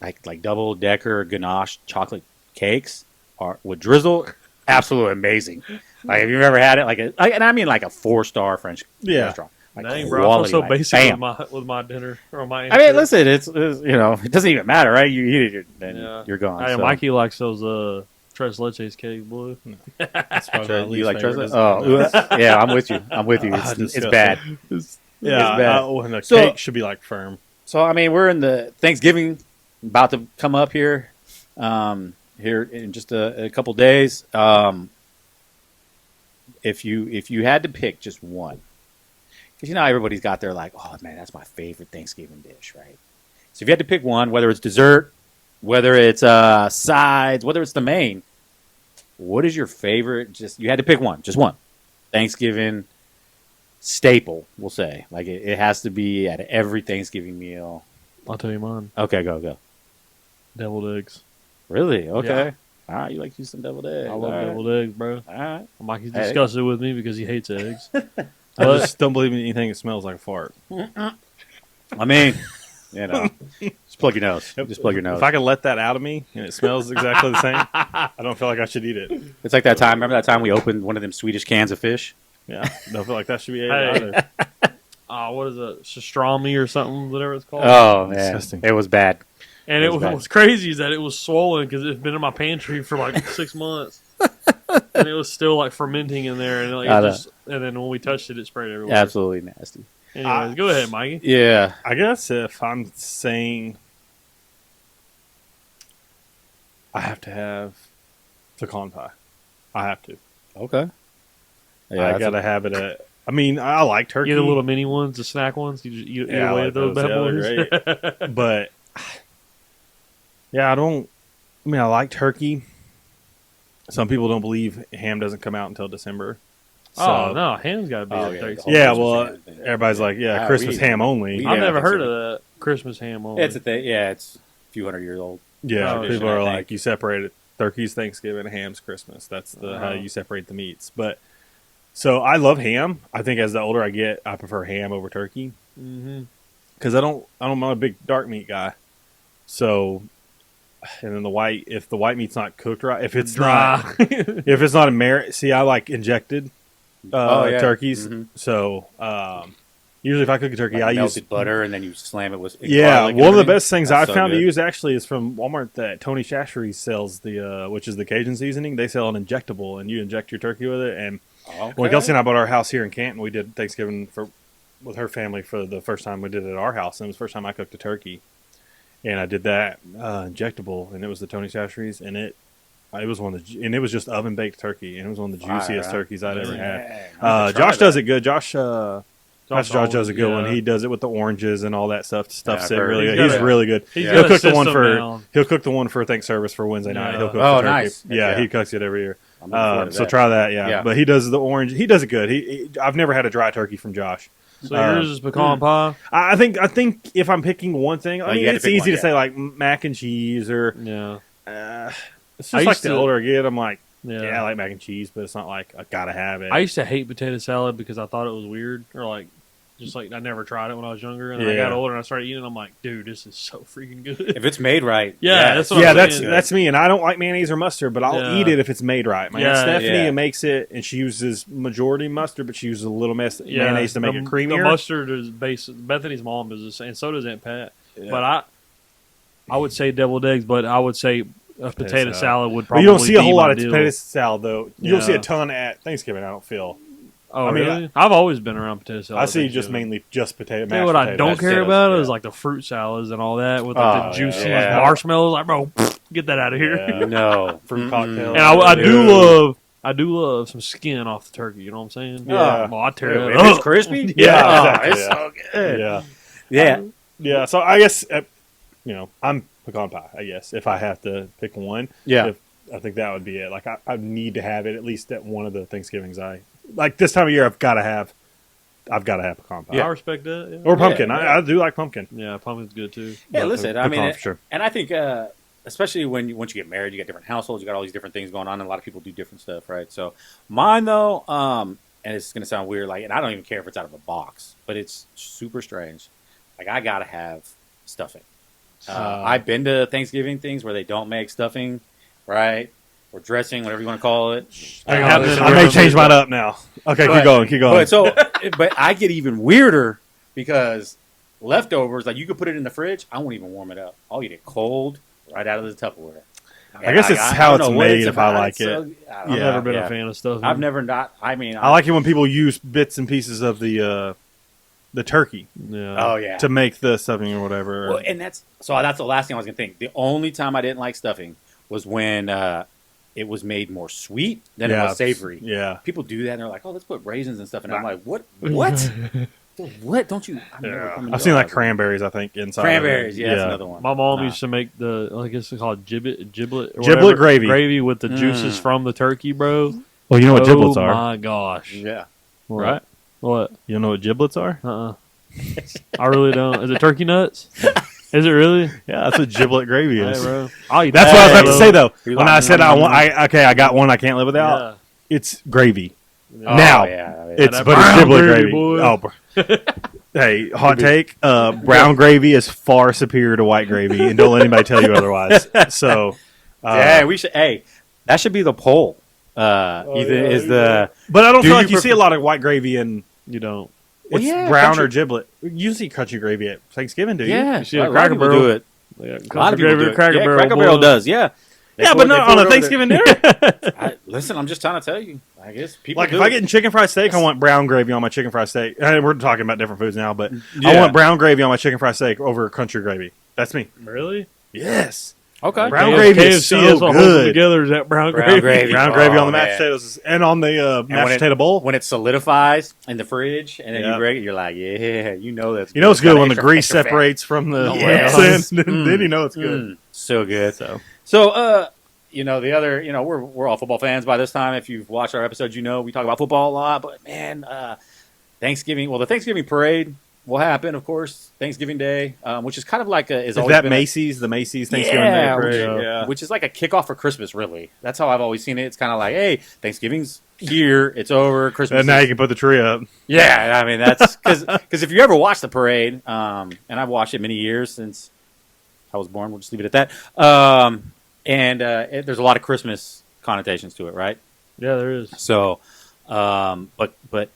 Speaker 1: like double decker ganache chocolate cakes are with drizzle, absolutely amazing. Like have you ever had it? And I mean like a 4-star French restaurant. Like
Speaker 2: Dang, bro, I feel
Speaker 1: quality,
Speaker 2: so
Speaker 1: like,
Speaker 2: basic
Speaker 1: bam.
Speaker 2: with my dinner or my.
Speaker 1: I mean, listen, it's it doesn't even matter, right? You eat it, then you're gone.
Speaker 2: Hey,
Speaker 1: so.
Speaker 2: Mikey likes those tres leches cake, boy.
Speaker 3: That's probably my
Speaker 1: You
Speaker 3: least
Speaker 1: like
Speaker 3: favorite.
Speaker 1: Tres? Oh, yeah, I'm with you. It's
Speaker 3: Disgusting.
Speaker 1: bad.
Speaker 3: Yeah,
Speaker 1: bad.
Speaker 3: and the
Speaker 1: So-
Speaker 3: cake should be like firm.
Speaker 1: So I mean, we're in the Thanksgiving about to come up here, here in just a couple days. If you had to pick just one, because you know everybody's got their like, oh man, that's my favorite Thanksgiving dish, right? So if you had to pick one, whether it's dessert, whether it's sides, whether it's the main, what is your favorite? Just you had to pick one, just one Thanksgiving staple. We'll say like it has to be at every Thanksgiving meal.
Speaker 2: I'll tell you mine.
Speaker 1: Okay, go.
Speaker 2: Deviled eggs.
Speaker 1: Really? Okay. All right, you like to use some deviled eggs.
Speaker 2: I love
Speaker 1: All right.
Speaker 2: deviled eggs, bro.
Speaker 1: All right.
Speaker 2: Mikey's
Speaker 1: Hey.
Speaker 2: disgusted with me because he hates eggs.
Speaker 3: I just don't believe in anything that smells like a fart.
Speaker 1: I mean, you know, just plug your nose. Just plug your nose.
Speaker 3: If I can let that out of me and it smells exactly the same, I don't feel like I should eat it.
Speaker 1: It's like that time. Remember that time we opened one of them Swedish cans of fish?
Speaker 3: Yeah, don't feel like that should be ate
Speaker 2: Hey.
Speaker 3: either.
Speaker 2: What is it? Pastrami or something, whatever it's called.
Speaker 1: Oh man,
Speaker 3: Disgusting.
Speaker 1: it was bad.
Speaker 2: and
Speaker 1: it was bad.
Speaker 2: what's crazy is that it was swollen because it's been in my pantry for like 6 months. And it was still like fermenting in there. And, like,
Speaker 1: I
Speaker 2: it
Speaker 1: know.
Speaker 2: just, and then when we touched it, it sprayed everywhere.
Speaker 1: Absolutely nasty.
Speaker 2: Anyways, go ahead, Mikey.
Speaker 1: Yeah.
Speaker 3: I guess if I'm saying I have to have pecan pie, I have to.
Speaker 1: Okay.
Speaker 3: I gotta have it at. I mean, I like turkey,
Speaker 2: You get the little mini ones, the snack ones. You just eat
Speaker 3: Yeah, I
Speaker 2: away
Speaker 3: like
Speaker 2: at those
Speaker 3: those.
Speaker 2: bad
Speaker 3: Yeah, they're
Speaker 2: boys.
Speaker 3: but yeah, I don't. I mean, I like turkey. Some people don't believe ham doesn't come out until December. So,
Speaker 2: Oh no, ham's got to be
Speaker 1: Oh,
Speaker 2: at
Speaker 1: yeah,
Speaker 2: Thanksgiving.
Speaker 3: Yeah,
Speaker 1: Christmas
Speaker 3: well,
Speaker 1: ham thing.
Speaker 3: everybody's like, yeah,
Speaker 1: Ah,
Speaker 3: Christmas
Speaker 1: we-
Speaker 3: ham only.
Speaker 1: we-
Speaker 2: I've
Speaker 1: Yeah,
Speaker 2: never heard
Speaker 1: Thanksgiving.
Speaker 2: of that Christmas ham only.
Speaker 1: It's a thing. Yeah, it's a few hundred years old.
Speaker 3: Yeah,
Speaker 2: Oh,
Speaker 3: people
Speaker 1: yeah.
Speaker 3: are
Speaker 1: I
Speaker 3: like,
Speaker 1: think.
Speaker 3: you separate it. Turkey's Thanksgiving, ham's Christmas. That's how
Speaker 2: Oh.
Speaker 3: you separate the meats. But so I love ham. I think as the older I get, I prefer ham over turkey
Speaker 2: Mm-hmm.
Speaker 3: because I'm not a big dark meat guy. So, and then if the white meat's not cooked right, if it's
Speaker 2: Dry.
Speaker 3: not, if it's not a see, I like injected
Speaker 1: Yeah.
Speaker 3: turkeys.
Speaker 1: Mhm.
Speaker 3: So usually if I cook a turkey,
Speaker 1: Like
Speaker 3: I
Speaker 1: melted
Speaker 3: use
Speaker 1: butter, and then you slam it with
Speaker 3: Yeah,
Speaker 1: garlic and
Speaker 3: one of the
Speaker 1: everything.
Speaker 3: best things
Speaker 1: That's
Speaker 3: I've
Speaker 1: so
Speaker 3: found
Speaker 1: good.
Speaker 3: to use actually is from Walmart that Tony Chachery sells which is the Cajun seasoning. They sell an injectable, and you inject your turkey with it. And
Speaker 1: Okay.
Speaker 3: when Kelsey and I bought our house here in Canton, we did Thanksgiving with her family for the first time. We did it at our house, and it was the first time I cooked a turkey. And I did that injectable, and it was the Tony Chachery's, and it was and it was just oven baked turkey, and it was one of the
Speaker 1: Fire,
Speaker 3: juiciest
Speaker 1: huh?
Speaker 3: turkeys I'd ever had.
Speaker 1: Dang, I have to try
Speaker 3: Josh
Speaker 1: that.
Speaker 3: does it good. Josh
Speaker 2: always-
Speaker 3: does a good one.
Speaker 2: yeah.
Speaker 3: He does it with the oranges and all that stuff. Stuffs
Speaker 1: Yeah,
Speaker 3: it
Speaker 1: I've
Speaker 3: really
Speaker 1: heard.
Speaker 3: good.
Speaker 2: He's
Speaker 3: He's
Speaker 2: got a-
Speaker 3: really good.
Speaker 2: He's
Speaker 1: Yeah.
Speaker 3: He'll
Speaker 2: got a
Speaker 3: cook the one
Speaker 2: system
Speaker 3: for
Speaker 2: down.
Speaker 3: he'll cook the one for Thanksgiving service for Wednesday night.
Speaker 2: Yeah.
Speaker 3: He'll cook
Speaker 1: Oh,
Speaker 3: the turkey.
Speaker 1: nice.
Speaker 3: Yeah,
Speaker 1: Yeah.
Speaker 3: he cooks it every year.
Speaker 1: I'm looking forward to
Speaker 3: So
Speaker 1: that.
Speaker 3: try that. Yeah.
Speaker 1: Yeah.
Speaker 3: But he does the orange. He does it good. I've never had a dry turkey from Josh.
Speaker 2: So yours is pecan pie.
Speaker 3: I think if I'm picking one thing, I
Speaker 1: Oh, you
Speaker 3: mean
Speaker 1: had to
Speaker 3: it's
Speaker 1: pick
Speaker 3: easy
Speaker 1: one,
Speaker 3: to say like mac and cheese or
Speaker 2: Yeah.
Speaker 3: it's
Speaker 2: I
Speaker 3: just like
Speaker 2: used
Speaker 3: the
Speaker 2: to-
Speaker 3: older I get, I'm like
Speaker 2: Yeah.
Speaker 3: yeah, I like mac and cheese, but it's not like I gotta have it.
Speaker 2: I used to hate potato salad because I thought it was weird, or like, just like I never tried it when I was younger, and then I
Speaker 3: Yeah.
Speaker 2: got older and I started eating. I'm like, dude, this is so freaking good.
Speaker 1: If it's made right,
Speaker 2: Yeah, that's what
Speaker 3: yeah,
Speaker 2: I'm
Speaker 3: that's
Speaker 2: saying.
Speaker 3: that's me, and I don't like mayonnaise or mustard, but I'll
Speaker 2: Yeah.
Speaker 3: eat it if it's made right. My
Speaker 2: Yeah.
Speaker 3: aunt Stephanie
Speaker 1: Yeah.
Speaker 3: makes it, and she uses majority mustard, but she uses a little
Speaker 2: Yeah,
Speaker 3: mayonnaise to make
Speaker 2: the,
Speaker 3: it creamier.
Speaker 2: The mustard is base. Bethany's mom does this, and so does Aunt Pat.
Speaker 3: Yeah.
Speaker 2: But I would say deviled eggs, but I would say a potato
Speaker 3: salad.
Speaker 2: salad would
Speaker 3: But
Speaker 2: probably.
Speaker 3: you don't see a
Speaker 2: be
Speaker 3: whole
Speaker 2: my
Speaker 3: lot of
Speaker 2: deal.
Speaker 3: potato salad though. You don't see
Speaker 2: Yeah.
Speaker 3: a ton at Thanksgiving. I don't feel.
Speaker 2: Oh,
Speaker 3: I mean,
Speaker 2: really? I've always been around potato salad.
Speaker 3: I see
Speaker 2: Thanksgiving.
Speaker 3: just mainly just potato.
Speaker 2: Tell you
Speaker 3: mashed
Speaker 2: what I
Speaker 3: potatoes.
Speaker 2: don't
Speaker 3: Mashed
Speaker 2: care
Speaker 3: potatoes,
Speaker 2: about
Speaker 3: yeah.
Speaker 2: is like the fruit salads and all that with like
Speaker 1: Oh,
Speaker 2: the juicy
Speaker 1: yeah.
Speaker 2: marshmallows. Like, bro, get that out of here.
Speaker 3: Yeah.
Speaker 1: no
Speaker 3: Fruit
Speaker 1: Mm-mm.
Speaker 3: cocktail.
Speaker 2: And I do
Speaker 3: Dude.
Speaker 2: love some skin off the turkey. You know what I'm saying?
Speaker 3: Yeah.
Speaker 2: Well, I tear
Speaker 1: If
Speaker 2: that
Speaker 1: it's
Speaker 2: up.
Speaker 1: crispy,
Speaker 3: Yeah,
Speaker 1: oh,
Speaker 3: exactly,
Speaker 1: it's
Speaker 3: yeah.
Speaker 1: so good.
Speaker 3: Yeah,
Speaker 1: Yeah,
Speaker 3: yeah. So I guess I'm pecan pie. I guess if I have to pick one,
Speaker 1: yeah.
Speaker 3: I think that would be it. Like I need to have it at least at one of the Thanksgivings. I like this time of year. I've got to have pecan pie
Speaker 2: I respect that. Yeah.
Speaker 3: or pumpkin.
Speaker 1: Yeah.
Speaker 3: I do like pumpkin.
Speaker 2: Yeah, pumpkin's good too.
Speaker 1: Yeah,
Speaker 3: But
Speaker 1: listen, I
Speaker 3: pecan
Speaker 1: mean,
Speaker 3: for sure.
Speaker 1: and I think, especially once you get married, you got different households, you got all these different things going on, and a lot of people do different stuff, right? So mine though, and it's gonna sound weird, like, and I don't even care if it's out of a box, but it's super strange. Like I gotta have stuffing. I've been to Thanksgiving things where they don't make stuffing, right? Or dressing, whatever you want to call it.
Speaker 3: I may change mine up now. Okay,
Speaker 1: But-
Speaker 3: keep going.
Speaker 1: But I get even weirder because leftovers, like you could put it in the fridge, I won't even warm it up. I'll eat it cold right out of the Tupperware.
Speaker 3: I guess it's how
Speaker 1: don't
Speaker 3: it's
Speaker 1: know what
Speaker 3: made if I
Speaker 1: about.
Speaker 3: like
Speaker 1: It's so- I
Speaker 2: I've
Speaker 1: don't know.
Speaker 2: never been
Speaker 1: Yeah.
Speaker 2: a fan of stuff.
Speaker 1: I've never not. I mean,
Speaker 3: I like it when people use bits and pieces of the the turkey
Speaker 2: Yeah.
Speaker 1: Oh yeah.
Speaker 3: to make the stuffing or whatever.
Speaker 1: Well, and that's the last thing I was gonna think. The only time I didn't like stuffing was when it was made more sweet than it was savory.
Speaker 3: Yeah.
Speaker 1: People do that and they're like, "Oh, let's put raisins and stuff." And I'm like, "What? What? What? Don't you?"
Speaker 3: I've seen like cranberries, I think, inside.
Speaker 1: Cranberries.
Speaker 3: Of it.
Speaker 1: Yeah, that's another one.
Speaker 2: My mom
Speaker 1: Nah.
Speaker 2: used to make I guess it's called giblet or
Speaker 3: Giblet
Speaker 2: whatever,
Speaker 3: gravy.
Speaker 2: with the juices from the turkey, bro.
Speaker 3: Well, you know what giblets
Speaker 2: Oh
Speaker 3: are,
Speaker 2: my gosh!
Speaker 1: Yeah.
Speaker 2: What?
Speaker 3: right?
Speaker 2: What?
Speaker 3: You know what giblets are?
Speaker 2: I really don't. Is it turkey nuts? Is it really?
Speaker 3: Yeah, that's what giblet gravy
Speaker 2: Hey,
Speaker 3: is.
Speaker 2: bro. I'll eat
Speaker 3: That's
Speaker 2: that,
Speaker 3: what I was about
Speaker 2: bro.
Speaker 3: to say though.
Speaker 1: You
Speaker 3: When
Speaker 1: like-
Speaker 3: I said I got one I can't live without.
Speaker 2: Yeah.
Speaker 3: It's gravy.
Speaker 1: Oh,
Speaker 3: Now,
Speaker 1: yeah.
Speaker 3: It's
Speaker 2: that
Speaker 3: but it's
Speaker 2: brown
Speaker 3: giblet
Speaker 2: gravy,
Speaker 3: gravy.
Speaker 2: boy.
Speaker 3: Oh, bro. Hey, hot take. Brown gravy is far superior to white gravy, and don't let anybody tell you otherwise. So,
Speaker 1: yeah, we should. Hey, that should be the poll.
Speaker 3: but I don't
Speaker 1: Do
Speaker 3: feel like
Speaker 1: you
Speaker 3: you see a lot of white gravy and
Speaker 2: You don't.
Speaker 1: Well,
Speaker 3: it's
Speaker 1: yeah,
Speaker 3: brown
Speaker 1: country-
Speaker 3: or giblet. You see country gravy at Thanksgiving, do you?
Speaker 1: Yeah,
Speaker 2: You see
Speaker 1: a
Speaker 2: a
Speaker 1: lot of
Speaker 2: Cracker
Speaker 1: people
Speaker 2: Barrel?
Speaker 1: do it.
Speaker 2: Yeah,
Speaker 1: A lot of people do it.
Speaker 2: Cracker
Speaker 1: Yeah,
Speaker 2: Barrel,
Speaker 1: Cracker Barrel
Speaker 2: boy.
Speaker 1: does. Yeah. They
Speaker 3: Yeah,
Speaker 1: pour-
Speaker 3: but
Speaker 1: they
Speaker 3: not
Speaker 1: pour
Speaker 3: on
Speaker 1: it
Speaker 3: a
Speaker 1: over
Speaker 3: Thanksgiving
Speaker 1: there.
Speaker 3: dinner.
Speaker 1: Listen, I'm just trying to tell you. I guess people
Speaker 3: Like
Speaker 1: do
Speaker 3: if I
Speaker 1: it.
Speaker 3: get chicken fried steak, I want brown gravy on my chicken fried steak. And we're talking about different foods now, but I
Speaker 1: Yeah.
Speaker 3: want brown gravy on my chicken fried steak over country gravy. That's me.
Speaker 2: Really?
Speaker 3: Yes.
Speaker 1: Okay.
Speaker 3: Brown gravy is so
Speaker 2: that's what holds
Speaker 3: good.
Speaker 2: them together is that brown,
Speaker 1: Brown
Speaker 2: gravy.
Speaker 1: gravy.
Speaker 3: Brown gravy
Speaker 1: Oh,
Speaker 3: on the mashed
Speaker 1: man.
Speaker 3: potatoes and on the
Speaker 1: when
Speaker 3: mashed
Speaker 1: it-
Speaker 3: potato bowl.
Speaker 1: When it solidifies in the fridge and then
Speaker 3: Yeah.
Speaker 1: you break it, you're like, yeah, you know that's
Speaker 3: You know it's
Speaker 1: got
Speaker 3: good when the
Speaker 1: extra-
Speaker 3: grease
Speaker 1: extra fat.
Speaker 3: separates from the
Speaker 1: Yes.
Speaker 3: then you know it's good.
Speaker 1: So good.
Speaker 3: So
Speaker 1: You know, the other, you know, we're all football fans by this time. If you've watched our episodes, you know we talk about football a lot. But man, Thanksgiving. Well, the Thanksgiving parade will happen, of course, Thanksgiving Day, which is kind of like
Speaker 3: is
Speaker 1: always
Speaker 3: that
Speaker 1: been
Speaker 3: Macy's, the Macy's Thanksgiving
Speaker 1: Yeah,
Speaker 3: Day parade?
Speaker 2: which-
Speaker 3: Yeah.
Speaker 1: which is like a kickoff for Christmas. Really, that's how I've always seen it. It's kind of like, hey, Thanksgiving's here, it's over, Christmas.
Speaker 3: And now
Speaker 1: is-
Speaker 3: you can put the tree up.
Speaker 1: Yeah, I mean that's because if you ever watch the parade, and I've watched it many years since I was born. We'll just leave it at that. There's a lot of Christmas connotations to it, right?
Speaker 2: Yeah, there is.
Speaker 1: So, but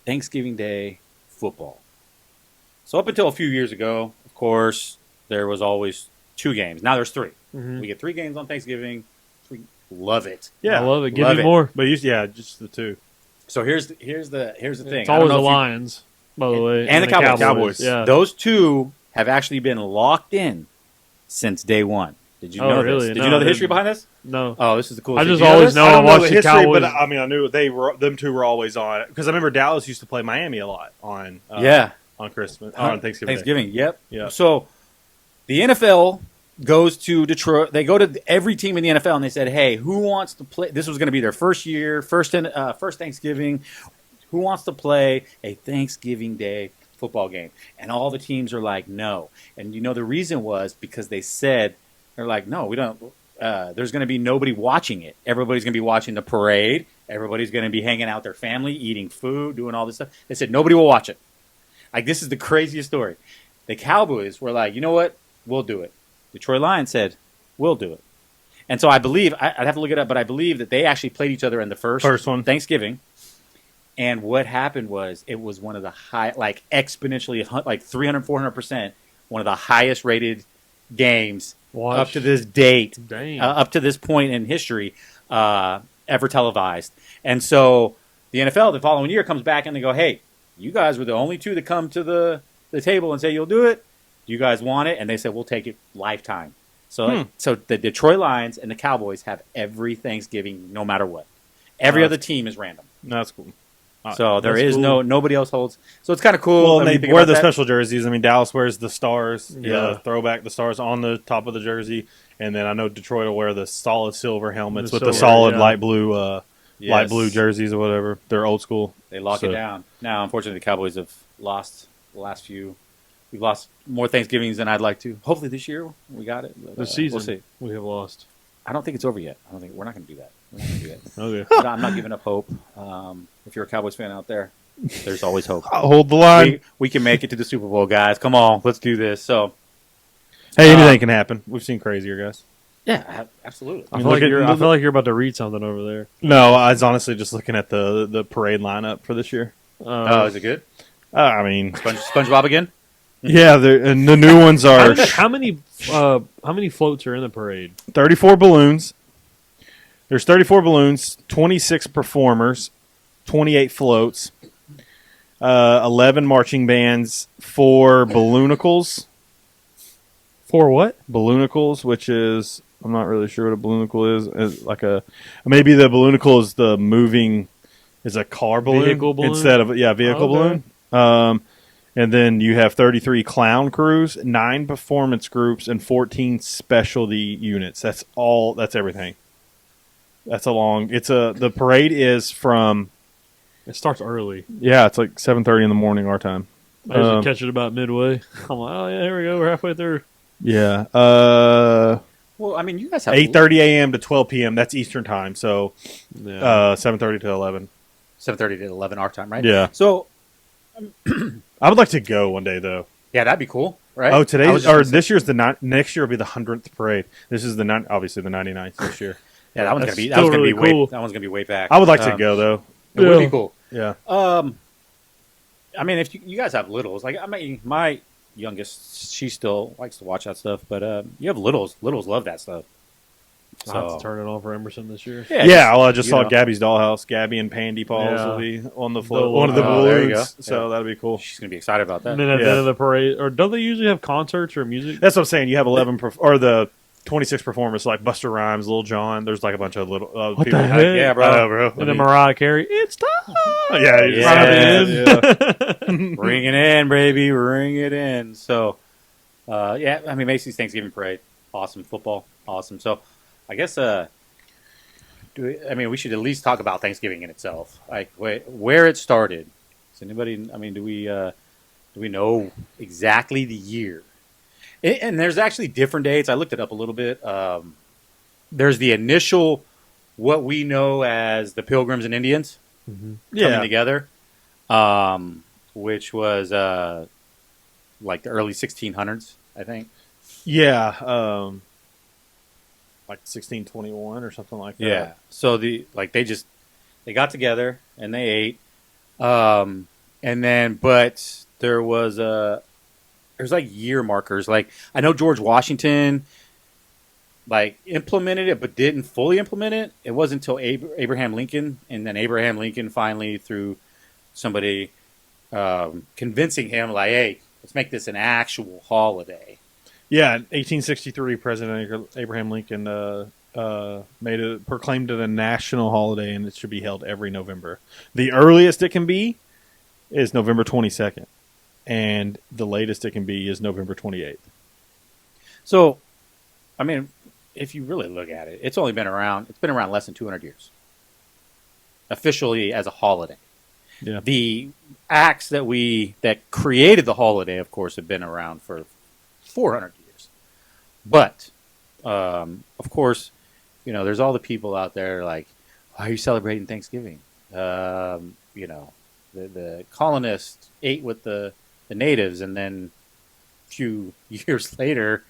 Speaker 1: Thanksgiving Day football. So up until a few years ago, of course, there was always 2 games. Now there's 3.
Speaker 2: Mhm.
Speaker 1: We get 3 games on Thanksgiving. Love it.
Speaker 3: Yeah.
Speaker 2: I love it. Give
Speaker 1: Love
Speaker 2: me
Speaker 1: it.
Speaker 2: more.
Speaker 3: But just the two.
Speaker 1: So here's the thing.
Speaker 2: It's
Speaker 1: I don't
Speaker 2: always
Speaker 1: know
Speaker 2: the
Speaker 1: if you-
Speaker 2: Lions, by the way,
Speaker 1: and the
Speaker 3: Cowboys.
Speaker 2: Yeah.
Speaker 1: Those 2 have actually been locked in since day 1. Did you
Speaker 2: Oh,
Speaker 1: know
Speaker 2: really?
Speaker 1: this? Did
Speaker 2: No,
Speaker 1: you know
Speaker 2: I
Speaker 1: the history
Speaker 2: didn't.
Speaker 1: behind this?
Speaker 2: No.
Speaker 1: Oh, this is the coolest
Speaker 2: I
Speaker 1: thing.
Speaker 2: just
Speaker 1: You know
Speaker 2: always
Speaker 1: this?
Speaker 2: know
Speaker 3: I
Speaker 2: I
Speaker 3: don't know
Speaker 2: watched
Speaker 3: the
Speaker 2: the
Speaker 3: history,
Speaker 2: Cowboys.
Speaker 3: but I mean, I knew them two were always on because I remember Dallas used to play Miami a lot on on Christmas on Thanksgiving. Day.
Speaker 1: Thanksgiving. Yep.
Speaker 3: Yeah.
Speaker 1: So the NFL goes to Detroit. They go to every team in the NFL and they said, "Hey, who wants to play?" This was going to be their first year, first Thanksgiving. Who wants to play a Thanksgiving Day football game? And all the teams are like, "No." And you know the reason was because they said they're like, "No, we don't." There's going to be nobody watching it. Everybody's going to be watching the parade. Everybody's going to be hanging out with their family, eating food, doing all this stuff. They said nobody will watch it. Like, this is the craziest story. The Cowboys were like, you know what? We'll do it. Detroit Lions said, we'll do it. And so I believe, I'd have to look it up, but I believe that they actually played each other in the first
Speaker 3: one.
Speaker 1: Thanksgiving. And what happened was it was one of the high, like exponentially, like 300, 400%, one of the highest rated games up to this date,
Speaker 2: Dang.
Speaker 1: up to this point in history, ever televised. And so the NFL the following year comes back and they go, hey, you guys were the only 2 that come to the table and say you'll do it. Do you guys want it? And they said, we'll take it lifetime. So so the Detroit Lions and the Cowboys have every Thanksgiving no matter what. Every other team is random.
Speaker 3: No, that's cool.
Speaker 1: So there
Speaker 2: That's
Speaker 1: is
Speaker 2: cool.
Speaker 1: nobody else holds. So it's kind of cool.
Speaker 3: Well,
Speaker 1: when
Speaker 3: and
Speaker 1: you
Speaker 3: they
Speaker 1: think
Speaker 3: wear
Speaker 1: about
Speaker 3: the
Speaker 1: that.
Speaker 3: special jerseys. I mean, Dallas wears the stars,
Speaker 2: Yeah.
Speaker 3: the throwback, the stars on the top of the jersey, and then I know Detroit will wear the solid silver helmets
Speaker 2: The
Speaker 3: with the
Speaker 2: silver,
Speaker 3: solid
Speaker 2: yeah.
Speaker 3: light blue
Speaker 1: Yes.
Speaker 3: jerseys or whatever. They're old school.
Speaker 1: They lock it
Speaker 3: So-
Speaker 1: down. Now, unfortunately, the Cowboys have lost the last few. We've lost more Thanksgivings than I'd like to. Hopefully this year we got it. But,
Speaker 2: The season
Speaker 1: We'll see.
Speaker 2: we have lost.
Speaker 1: I don't think it's over yet. I don't think we're not going to do that. We're not going to do that.
Speaker 2: Okay.
Speaker 1: But I'm not giving up hope. If you're a Cowboys fan out there, there's always hope.
Speaker 3: I'll hold the line.
Speaker 1: We can make it to the Super Bowl, guys. Come on, let's do this. So,
Speaker 3: Hey, anything can happen. We've seen crazier guys.
Speaker 1: yeah, absolutely.
Speaker 2: I
Speaker 3: mean,
Speaker 2: feel, like
Speaker 3: look at-
Speaker 2: you're, I
Speaker 3: look-
Speaker 2: feel like you're about to read something over there.
Speaker 3: No, I was honestly just looking at the parade lineup for this year.
Speaker 1: Oh, is it good?
Speaker 3: I mean,
Speaker 1: SpongeBob again?
Speaker 3: yeah, and the new ones are
Speaker 2: how many floats are in the parade?
Speaker 3: 34 balloons. There's 34 balloons, 26 performers, 28 floats. 11 marching bands, 4 balloonicals.
Speaker 2: For what?
Speaker 3: Balloonicals, which is I'm not really sure what a balloonicle is. It's like maybe the balloonicle is the moving is a car balloon,
Speaker 2: Vehicle balloon?
Speaker 3: instead of vehicle
Speaker 2: Okay.
Speaker 3: balloon. And then you have 33 clown crews, 9 performance groups, and 14 specialty units. That's all. That's everything. That's the parade is from
Speaker 2: It starts early.
Speaker 3: it's like 7:30 in the morning our time.
Speaker 2: I usually catch it about midway. I'm like, oh yeah, here we go. We're halfway through.
Speaker 3: Yeah.
Speaker 1: Well, I mean, you guys have
Speaker 3: 8:30 a.m. to 12 p.m. That's Eastern time. So
Speaker 2: Yeah.
Speaker 3: 7:30 to 11.
Speaker 1: 7:30 to 11 our time, right?
Speaker 3: Yeah.
Speaker 1: So
Speaker 3: I would like to go one day though.
Speaker 1: yeah, that'd be cool, right?
Speaker 3: Oh,
Speaker 1: I was just gonna say-
Speaker 3: this year's next year will be the 100th parade. This is obviously the 99th this year.
Speaker 1: Yeah, that one's
Speaker 2: That's
Speaker 1: gonna be
Speaker 2: still really
Speaker 1: way
Speaker 2: cool.
Speaker 1: that one's gonna be way back.
Speaker 3: I would like to go though.
Speaker 1: It would be
Speaker 2: Yeah.
Speaker 1: cool.
Speaker 3: Yeah.
Speaker 1: I mean, if you guys have littles, like I mean, my youngest, she still likes to watch that stuff, but you have littles. Littles love that stuff.
Speaker 2: I have
Speaker 1: So
Speaker 2: to turn it on for Emerson this year.
Speaker 3: Yeah, well, I just
Speaker 1: you
Speaker 3: saw
Speaker 1: know.
Speaker 3: Gabby's dollhouse. Gabby and Pandy Paws
Speaker 2: Yeah.
Speaker 3: will be on the float,
Speaker 2: The-
Speaker 3: one of the
Speaker 1: Oh, there you
Speaker 3: balloons.
Speaker 1: go.
Speaker 3: So
Speaker 1: Yeah.
Speaker 3: that'll be cool.
Speaker 1: she's gonna be excited about that.
Speaker 2: And then at the
Speaker 3: Yeah.
Speaker 2: end of the parade, or don't they usually have concerts or music?
Speaker 3: That's what I'm saying. You have 11 or the 26 performers like Buster Rhymes, Lil Jon. There's like a bunch of little
Speaker 2: What
Speaker 3: people.
Speaker 2: the heck?
Speaker 1: Yeah, bro.
Speaker 3: I know, bro.
Speaker 2: And then Mariah Carey, it's time.
Speaker 3: Yeah,
Speaker 1: Yeah.
Speaker 2: Right at the end.
Speaker 1: Bring it in, baby, bring it in. So, yeah, I mean, Macy's Thanksgiving Parade, awesome. Football, awesome. So, I guess, we should at least talk about Thanksgiving in itself, like where it started. Does anybody? I mean, do we know exactly the year? And there's actually different dates. I looked it up a little bit. There's the initial, what we know as the Pilgrims and Indians coming together, which was like the early 1600s, I think.
Speaker 3: Yeah, like 1621 or something like that.
Speaker 1: Yeah. So they got together and they ate, and then but there's like year markers. Like I know George Washington like implemented it, but didn't fully implement it. It wasn't until Abraham Lincoln, and then Abraham Lincoln finally through somebody convincing him, like, hey, let's make this an actual holiday.
Speaker 3: Yeah, in 1863, President Abraham Lincoln proclaimed it a national holiday, and it should be held every November. The earliest it can be is November 22nd, and the latest it can be is November 28th.
Speaker 1: So, I mean, if you really look at it, it's been around less than 200 years. Officially as a holiday.
Speaker 3: Yeah.
Speaker 1: The acts that created the holiday, of course, have been around for 400 years. But, of course, there's all the people out there like, why are you celebrating Thanksgiving? The colonists ate with the natives, and then a few years later,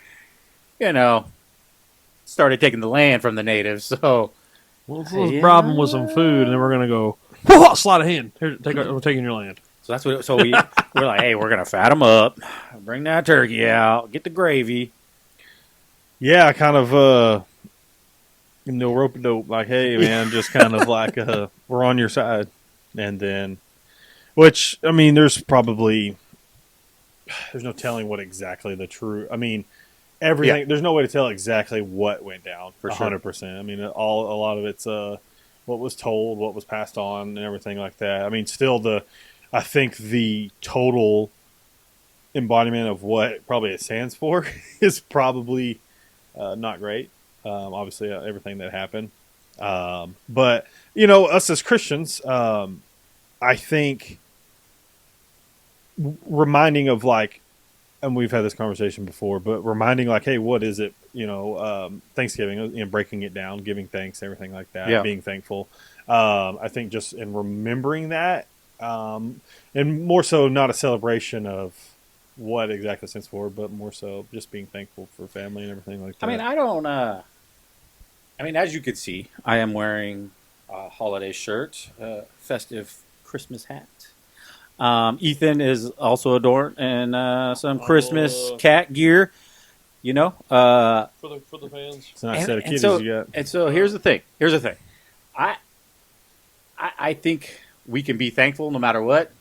Speaker 1: started taking the land from the natives. So,
Speaker 2: Well, let's bribe them with some food, and then we're gonna go. Whoa, slide a hand. Here, we're taking your land.
Speaker 1: so that's what. So we're like, hey, we're gonna fat them up, bring that turkey out, get the gravy.
Speaker 3: Yeah, kind of rope a dope, like, hey man, just kind of like we're on your side. And then which I mean there's no telling what exactly the true everything
Speaker 1: Yeah.
Speaker 3: there's no way to tell exactly what went down
Speaker 1: For sure.
Speaker 3: 100%. I mean a lot of it's what was told, what was passed on, and everything like that. I mean still I think the total embodiment of what probably it stands for is probably not great. Obviously, everything that happened. But, us as Christians, I think reminding of and we've had this conversation before, but reminding hey, what is it? Thanksgiving, breaking it down, giving thanks, everything like that,
Speaker 1: Yeah.
Speaker 3: being thankful. I think just in remembering that, and more so not a celebration of what exactly stands for, but more so just being thankful for family and everything like that.
Speaker 1: I mean, I don't. As you could see, I am wearing a holiday shirt, festive Christmas hat. Ethan is also adorned in some Christmas cat gear.
Speaker 2: For the fans.
Speaker 3: it's a nice set of
Speaker 1: and
Speaker 3: kitties
Speaker 1: so-
Speaker 3: you got.
Speaker 1: And so here's the thing. I think we can be thankful no matter what.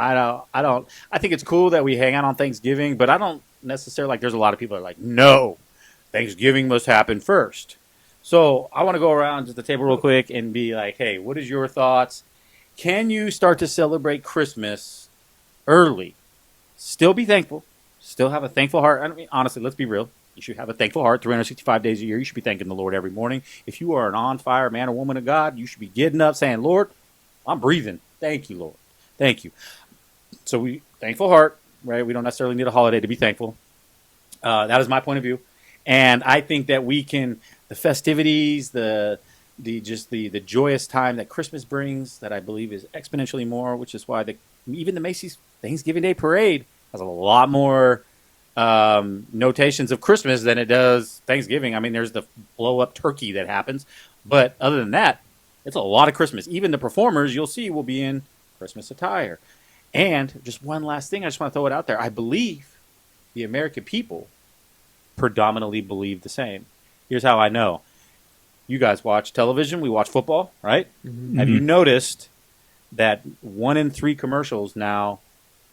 Speaker 1: I don't. I think it's cool that we hang out on Thanksgiving, but I don't necessarily like. There's a lot of people that are like, no, Thanksgiving must happen first. So I want to go around to the table real quick and be like, hey, what is your thoughts? Can you start to celebrate Christmas early? Still be thankful. Still have a thankful heart. I mean, honestly, let's be real. You should have a thankful heart 365 days a year. You should be thanking the Lord every morning. If you are an on fire man or woman of God, you should be getting up saying, Lord, I'm breathing. Thank you, Lord. Thank you. So thankful heart, right? We don't necessarily need a holiday to be thankful. That is my point of view. And I think that we can, the festivities, the joyous time that Christmas brings, that I believe is exponentially more, which is why even the Macy's Thanksgiving Day Parade has a lot more notations of Christmas than it does Thanksgiving. I mean, there's the blow up turkey that happens, but other than that, it's a lot of Christmas. Even the performers you'll see will be in Christmas attire. And just one last thing, I just want to throw it out there. I believe the American people predominantly believe the same. Here's how I know. You guys watch television. We watch football, right?
Speaker 2: Mm-hmm.
Speaker 1: Have you noticed that 1 in 3 commercials now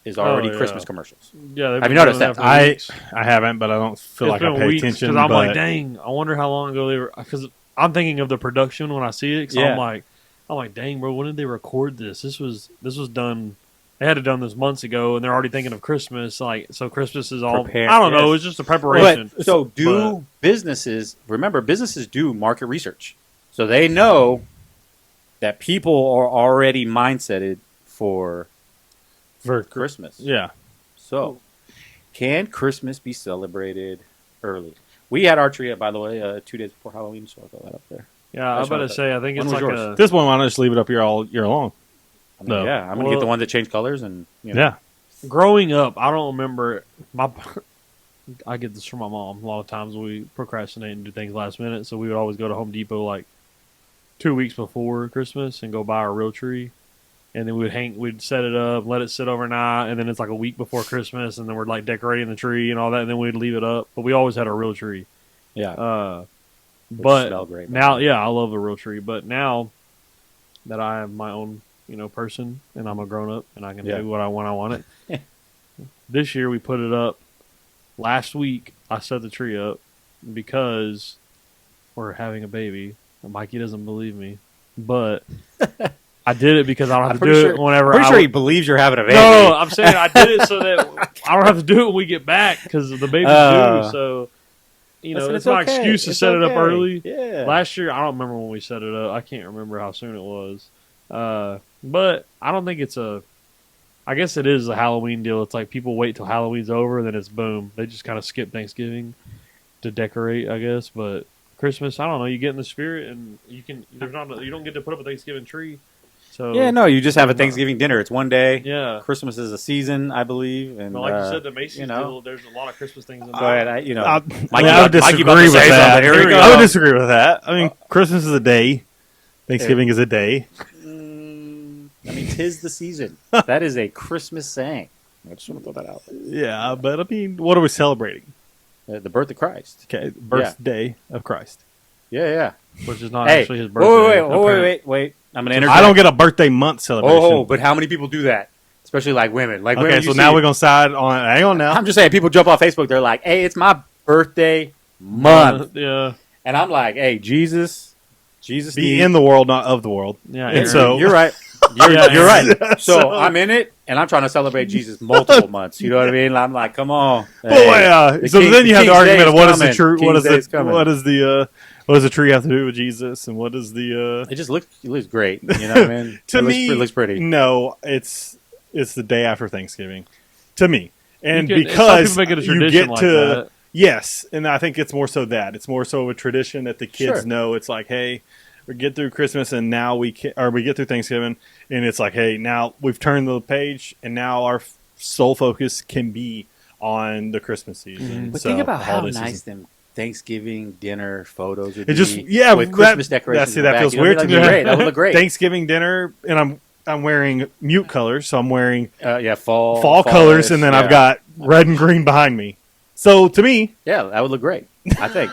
Speaker 1: is already Christmas commercials?
Speaker 2: Yeah,
Speaker 1: have you noticed that?
Speaker 3: I haven't, but I don't feel like I pay attention.
Speaker 2: Because I'm like, dang, I wonder how long ago they were. Because I'm thinking of the production when I see it. So I'm like, dang, bro, when did they record this? This was done. They had it done this months ago, and they're already thinking of Christmas. Like, so Christmas is all. I don't know. It's just a preparation.
Speaker 1: But, businesses? Remember, businesses do market research, so they know that people are already mindseted for Christmas.
Speaker 3: Yeah.
Speaker 1: So, can Christmas be celebrated early? We had our tree up, by the way, 2 days before Halloween, so I'll throw that up there.
Speaker 2: Yeah, I was about to say, I think it's like
Speaker 3: a... This one, why not just leave it up here all year long?
Speaker 1: I mean, yeah, I'm going to get the one that changed colors. And
Speaker 3: Yeah.
Speaker 2: Growing up, I don't remember... I get this from my mom. A lot of times we procrastinate and do things last minute, so we would always go to Home Depot like 2 weeks before Christmas and go buy our real tree. And then we'd set it up, let it sit overnight, and then it's like a week before Christmas, and then we're like decorating the tree and all that, and then we'd leave it up. But we always had a real tree.
Speaker 1: Yeah.
Speaker 2: But great, now, I love a real tree. But now that I am my own, person, and I'm a grown up, and I can do what I want it. This year we put it up. Last week I set the tree up because we're having a baby. Mikey doesn't believe me, but I did it because I don't have to do it whenever.
Speaker 1: I'm pretty sure he believes you're having a baby.
Speaker 2: No, I'm saying I did it so that I don't have to do it when we get back because the baby's due. So, it's not an excuse to set it up early.
Speaker 1: Yeah.
Speaker 2: Last year, I don't remember when we set it up. I can't remember how soon it was. But I don't think it's I guess it is a Halloween deal. It's like people wait till Halloween's over, and then it's boom. They just kind of skip Thanksgiving to decorate, I guess. But Christmas, I don't know. You get in the spirit, and you don't get to put up a Thanksgiving tree. So
Speaker 1: you just have a Thanksgiving dinner. It's one day.
Speaker 2: Yeah,
Speaker 1: Christmas is a season, I believe. And
Speaker 2: like you said, the Macy's deal. There's a lot of Christmas things in there.
Speaker 1: Go ahead.
Speaker 3: I would disagree with that. I would disagree with that. I mean, Christmas is a day. Thanksgiving is a day.
Speaker 1: I mean, 'tis the season. That is a Christmas saying. I just want to throw that out there.
Speaker 3: Yeah, but I mean, what are we celebrating?
Speaker 1: The birth of Christ.
Speaker 3: Okay, birthday of Christ.
Speaker 1: Yeah.
Speaker 2: Which is not actually his birthday.
Speaker 1: Wait. I'm going to interject.
Speaker 3: I don't get a birthday month celebration.
Speaker 1: Oh, but how many people do that? Especially like women.
Speaker 3: Okay, so now we're going to side on... Hang on now.
Speaker 1: I'm just saying, people jump off Facebook. They're like, hey, it's my birthday month.
Speaker 2: Yeah.
Speaker 1: And I'm like, hey, Jesus
Speaker 3: be in the world, not of the world.
Speaker 2: Yeah,
Speaker 3: and so
Speaker 1: you're right. You're right. So I'm in it, and I'm trying to celebrate Jesus multiple months. You know what I mean? I'm like, come on.
Speaker 3: So then you have the argument of what is the true, what does the tree have to do with Jesus, and what is the?
Speaker 1: It just looks great. You know what I mean?
Speaker 3: To me,
Speaker 1: it looks pretty.
Speaker 3: No, it's the day after Thanksgiving. To me, and
Speaker 2: because make it a tradition
Speaker 3: you get
Speaker 2: like
Speaker 3: to.
Speaker 2: That.
Speaker 3: Yes, and I think it's more so that. It's more so of a tradition that the kids know. It's like, hey, we get through Christmas and now we get through Thanksgiving, and it's like, hey, now we've turned the page and now our sole focus can be on the Christmas season.
Speaker 1: Mm-hmm. But think about how nice them Thanksgiving dinner photos would be. With Christmas decorations.
Speaker 3: That feels weird to me.
Speaker 1: That would look great.
Speaker 3: Thanksgiving dinner, and I'm wearing mute colors, so I'm wearing
Speaker 1: fall
Speaker 3: colors, and then I've got red and green behind me. So to me,
Speaker 1: that would look great. I think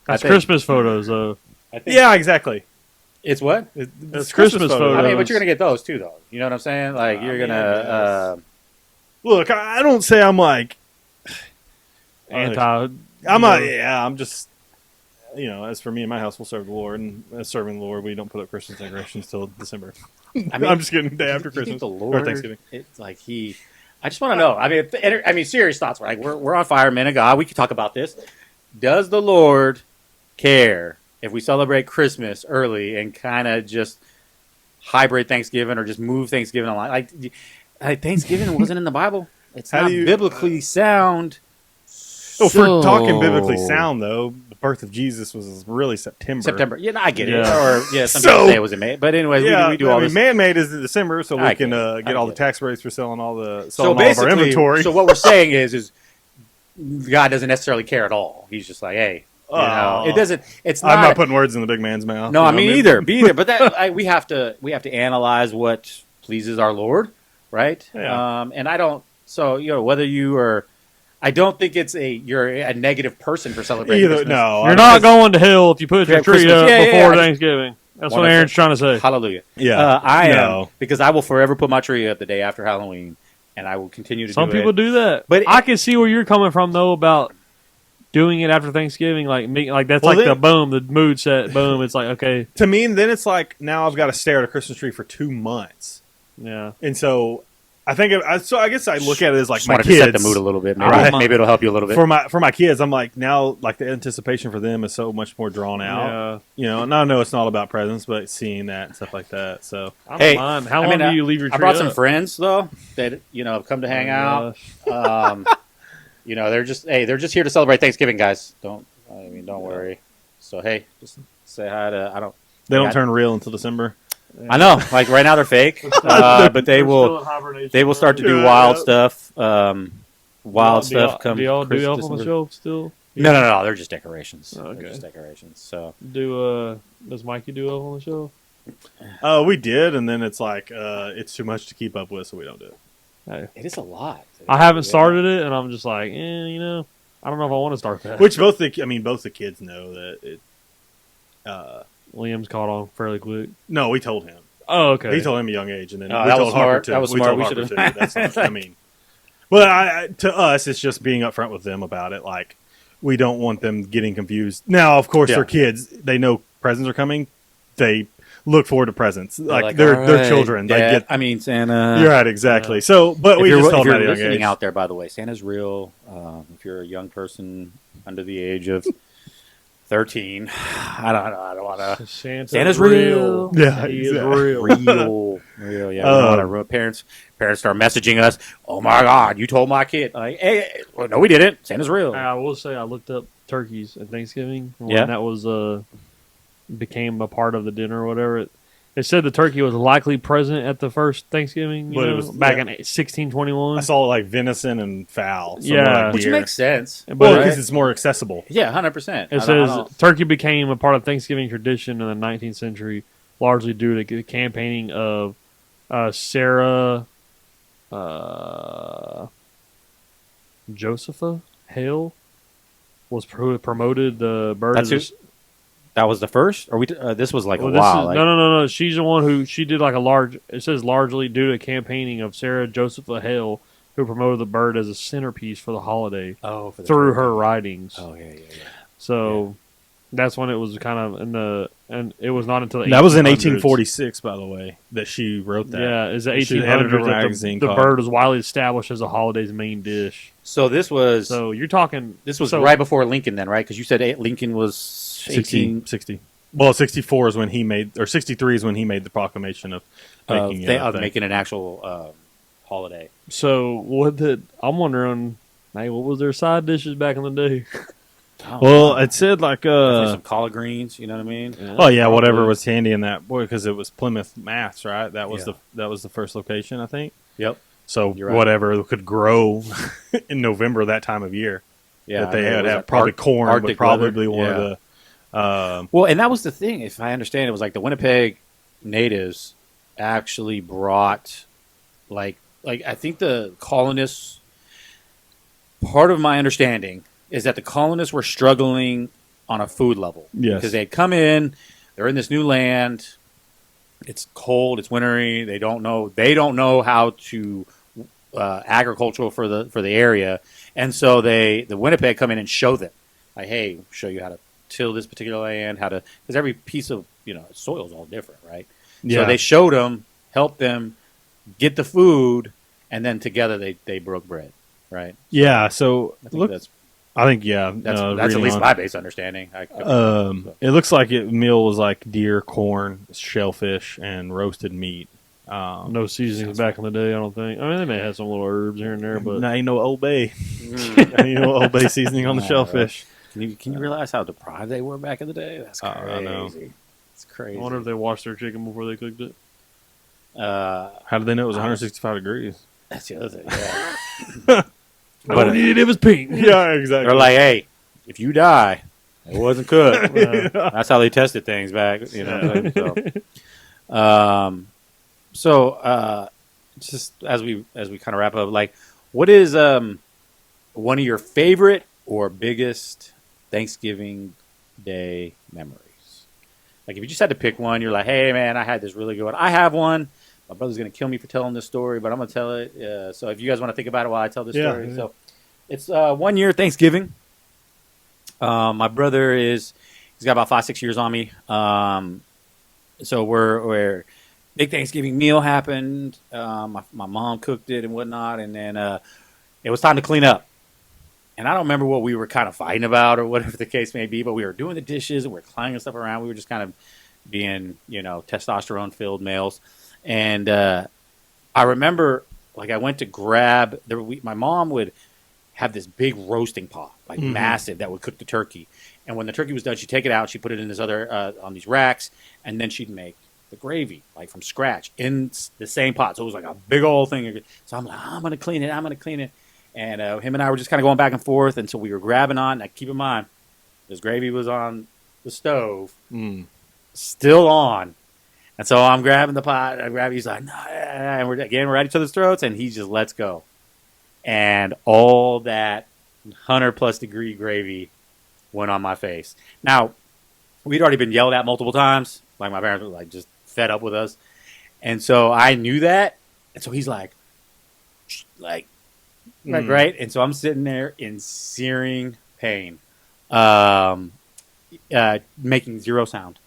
Speaker 2: that's Christmas photos, though.
Speaker 3: Yeah, exactly.
Speaker 1: It's what?
Speaker 2: It's Christmas photos.
Speaker 1: I mean, but you're gonna get those too, though. You know what I'm saying? Like you're gonna.
Speaker 3: Look, I don't say I'm like
Speaker 2: Anti.
Speaker 3: I'm not. Yeah, I'm just. As for me and my house, we'll serve the Lord, and as serving the Lord, we don't put up Christmas decorations till December.
Speaker 1: I mean,
Speaker 3: I'm just kidding. Day after
Speaker 1: you think
Speaker 3: Christmas
Speaker 1: the Lord,
Speaker 3: or Thanksgiving.
Speaker 1: It's like he. I just want to know. I mean, serious thoughts. Like we're on fire, men of God. We can talk about this. Does the Lord care if we celebrate Christmas early and kind of just hybrid Thanksgiving or just move Thanksgiving online? Like Thanksgiving wasn't in the Bible. It's not biblically sound.
Speaker 3: Oh, for talking biblically sound, though, the birth of Jesus was really September.
Speaker 1: Yeah, I get it.
Speaker 2: Yeah.
Speaker 1: Or some people say it was in May. But anyways, we do all this.
Speaker 3: Man-made is in December, so we can get all the tax rates for selling all of our inventory.
Speaker 1: So what we're saying is God doesn't necessarily care at all. He's just like, hey, it doesn't. It's not.
Speaker 3: I'm not putting words in the big man's mouth.
Speaker 1: No, me either. Me either. But that we have to analyze what pleases our Lord, right?
Speaker 3: Yeah.
Speaker 1: And I don't. So whether you are. I don't think you're a negative person for celebrating Christmas.
Speaker 3: No,
Speaker 2: you're not going to hell if you put your tree up before Thanksgiving. That's what Aaron's trying to say.
Speaker 1: Hallelujah.
Speaker 3: Yeah,
Speaker 1: I am, because I will forever put my tree up the day after Halloween, and I will continue to
Speaker 2: Some
Speaker 1: do it.
Speaker 2: people do that.
Speaker 1: But
Speaker 2: I can see where you're coming from, though, about doing it after Thanksgiving. Like that's the mood set, boom. It's like, okay.
Speaker 3: To me, then it's like, now I've got to stare at a Christmas tree for 2 months.
Speaker 2: Yeah.
Speaker 3: And so I think I guess I look at it as like
Speaker 1: just
Speaker 3: my
Speaker 1: wanted
Speaker 3: kids.
Speaker 1: to set the mood a little bit. Maybe it'll help you a little bit.
Speaker 3: For my kids, I'm like, now like the anticipation for them is so much more drawn out.
Speaker 2: Yeah.
Speaker 3: And I know it's not about presents, but seeing that and stuff like that. So
Speaker 2: I don't mind. How long do you leave your tree
Speaker 1: I brought
Speaker 2: up?
Speaker 1: some friends though that have come to hang out. They're just here to celebrate Thanksgiving, guys. Don't worry. So hey, just say hi to
Speaker 3: They don't turn real until December.
Speaker 1: I know, like right now they're fake, but they will start to do wild stuff. Wild stuff.
Speaker 2: Do y'all do Elf on the Shelf still?
Speaker 1: No. They're just decorations.
Speaker 2: Okay.
Speaker 1: They're just decorations. So
Speaker 2: does Mikey do Elf on the Shelf?
Speaker 3: We did, and then it's like it's too much to keep up with, so we don't do it.
Speaker 2: Hey.
Speaker 1: It is a lot.
Speaker 2: I haven't started it, and I'm just like, I don't know if I want to start that.
Speaker 3: Which both the kids know that it.
Speaker 2: Liam's caught on fairly quick.
Speaker 3: No, we told him.
Speaker 2: Oh, okay.
Speaker 3: He told him a young age, and then we
Speaker 1: that
Speaker 3: told
Speaker 1: was
Speaker 3: Harper
Speaker 1: smart.
Speaker 3: too.
Speaker 1: That was smart.
Speaker 3: We told Harper too. That's not, well, to us, it's just being upfront with them about it. Like, we don't want them getting confused. Now, of course, they're kids. They know presents are coming. They look forward to presents. Like they're children.
Speaker 1: Dad, Santa.
Speaker 3: You're right, exactly. So, but we just told them at a young age.
Speaker 1: Listening out there, by the way, Santa's real. If you're a young person under the age of 13, I don't want to. Santa's real.
Speaker 3: Yeah,
Speaker 2: he is real.
Speaker 1: Real. Yeah, we don't want to. Parents start messaging us. Oh my God, you told my kid. Like, hey, well, no, we didn't. Santa's real.
Speaker 2: I will say, I looked up turkeys at Thanksgiving
Speaker 1: Yeah.
Speaker 2: when that was became a part of the dinner or whatever. It said the turkey was likely present at the first Thanksgiving,
Speaker 3: But it was
Speaker 2: back in 1621.
Speaker 3: I saw like venison and fowl.
Speaker 2: Yeah.
Speaker 1: Which makes sense.
Speaker 3: Well, because it's more accessible.
Speaker 1: Yeah, 100%.
Speaker 2: It says turkey became a part of Thanksgiving tradition in the 19th century, largely due to the campaigning of Sarah Josepha Hale was promoted the bird.
Speaker 1: That was the first, or this was like a
Speaker 2: No.
Speaker 1: while.
Speaker 2: She's the one who she did like a large. It says largely due to campaigning of Sarah Josepha Hale, who promoted the bird as a centerpiece for the holiday. Through her writings.
Speaker 1: Oh yeah.
Speaker 2: So that's when it was kind of and it was not until
Speaker 3: that was in 1846, by the way, that she wrote that.
Speaker 2: Yeah, is the 1800s that the bird was widely established as a holiday's main dish.
Speaker 1: So this was.
Speaker 2: So you're talking.
Speaker 1: This was right before Lincoln, then, right? Because you said Lincoln was
Speaker 3: 60. Well, 64 is when he made, or 63 is when he made the proclamation of
Speaker 1: making an actual holiday.
Speaker 2: So I'm wondering, hey, what was their side dishes back in the day?
Speaker 3: Well, it said like
Speaker 1: some collard greens. You know what I mean?
Speaker 3: Yeah, whatever was handy in that because it was Plymouth, Mass, right? That was the first location, I think.
Speaker 1: Yep.
Speaker 3: So whatever could grow in November that time of year.
Speaker 1: Yeah,
Speaker 3: that they had probably corn,
Speaker 1: Arctic
Speaker 3: but probably
Speaker 1: weather.
Speaker 3: one of the.
Speaker 1: Well, and that was the thing. If I understand, it was like the Winnipeg natives actually brought, like I think the colonists. Part of my understanding is that the colonists were struggling on a food level.
Speaker 3: Yes,
Speaker 1: because they had come in. they're in this new land. It's cold. It's wintry. They don't know how to agricultural for the area, and so the Winnipeg come in and show them, like, hey, show you how to till this particular land, how to, because every piece of soil is all different, right?
Speaker 3: Yeah.
Speaker 1: So they showed them, helped them get the food, and then together they broke bread, right?
Speaker 3: Yeah. So
Speaker 1: I think that's
Speaker 3: that's
Speaker 1: at least my base understanding.
Speaker 3: It looks like meal was like deer, corn, shellfish, and roasted meat.
Speaker 2: No seasonings back in the day, I don't think. I mean, they may have some little herbs here and there, but
Speaker 3: ain't no Old Bay. Ain't no Old Bay seasoning on the shellfish.
Speaker 1: Can you realize how deprived they were back in the day? That's crazy.
Speaker 3: I know.
Speaker 1: It's crazy.
Speaker 2: I wonder if they washed their chicken before they cooked it.
Speaker 3: How did they know it was 165 degrees?
Speaker 1: That's the other thing. Yeah.
Speaker 2: But it was pink.
Speaker 3: Yeah, exactly.
Speaker 1: They're like, hey, if you die, it wasn't cooked. That's how they tested things back. So just as we kind of wrap up, like, what is one of your favorite or biggest Thanksgiving Day memories? Like, if you just had to pick one, you're like, hey, man, I had this really good one. I have one. My brother's going to kill me for telling this story, but I'm going to tell it. So if you guys want to think about it while I tell this story. Yeah. So it's 1 year Thanksgiving. My brother he's got about 5-6 years on me. So we're big Thanksgiving meal happened. My mom cooked it and whatnot. And then it was time to clean up. And I don't remember what we were kind of fighting about or whatever the case may be, but we were doing the dishes and we were clanging stuff around. We were just kind of being, testosterone-filled males. And I remember, like, I went to grab my mom would have this big roasting pot, like massive, that would cook the turkey. And when the turkey was done, she'd take it out, she'd put it in this other on these racks, and then she'd make the gravy, like, from scratch in the same pot. So it was like a big old thing. So I'm like, I'm gonna clean it. And him and I were just kind of going back and forth until we were grabbing on. Now, keep in mind, this gravy was on the stove, still on. And so I'm grabbing the pot. He's like, no. And we're at each other's throats, and he just lets go. And all that 100+ degree gravy went on my face. Now, we'd already been yelled at multiple times. Like, my parents were like just fed up with us. And so I knew that. And so he's like, right? And so I'm sitting there in searing pain, making zero sound.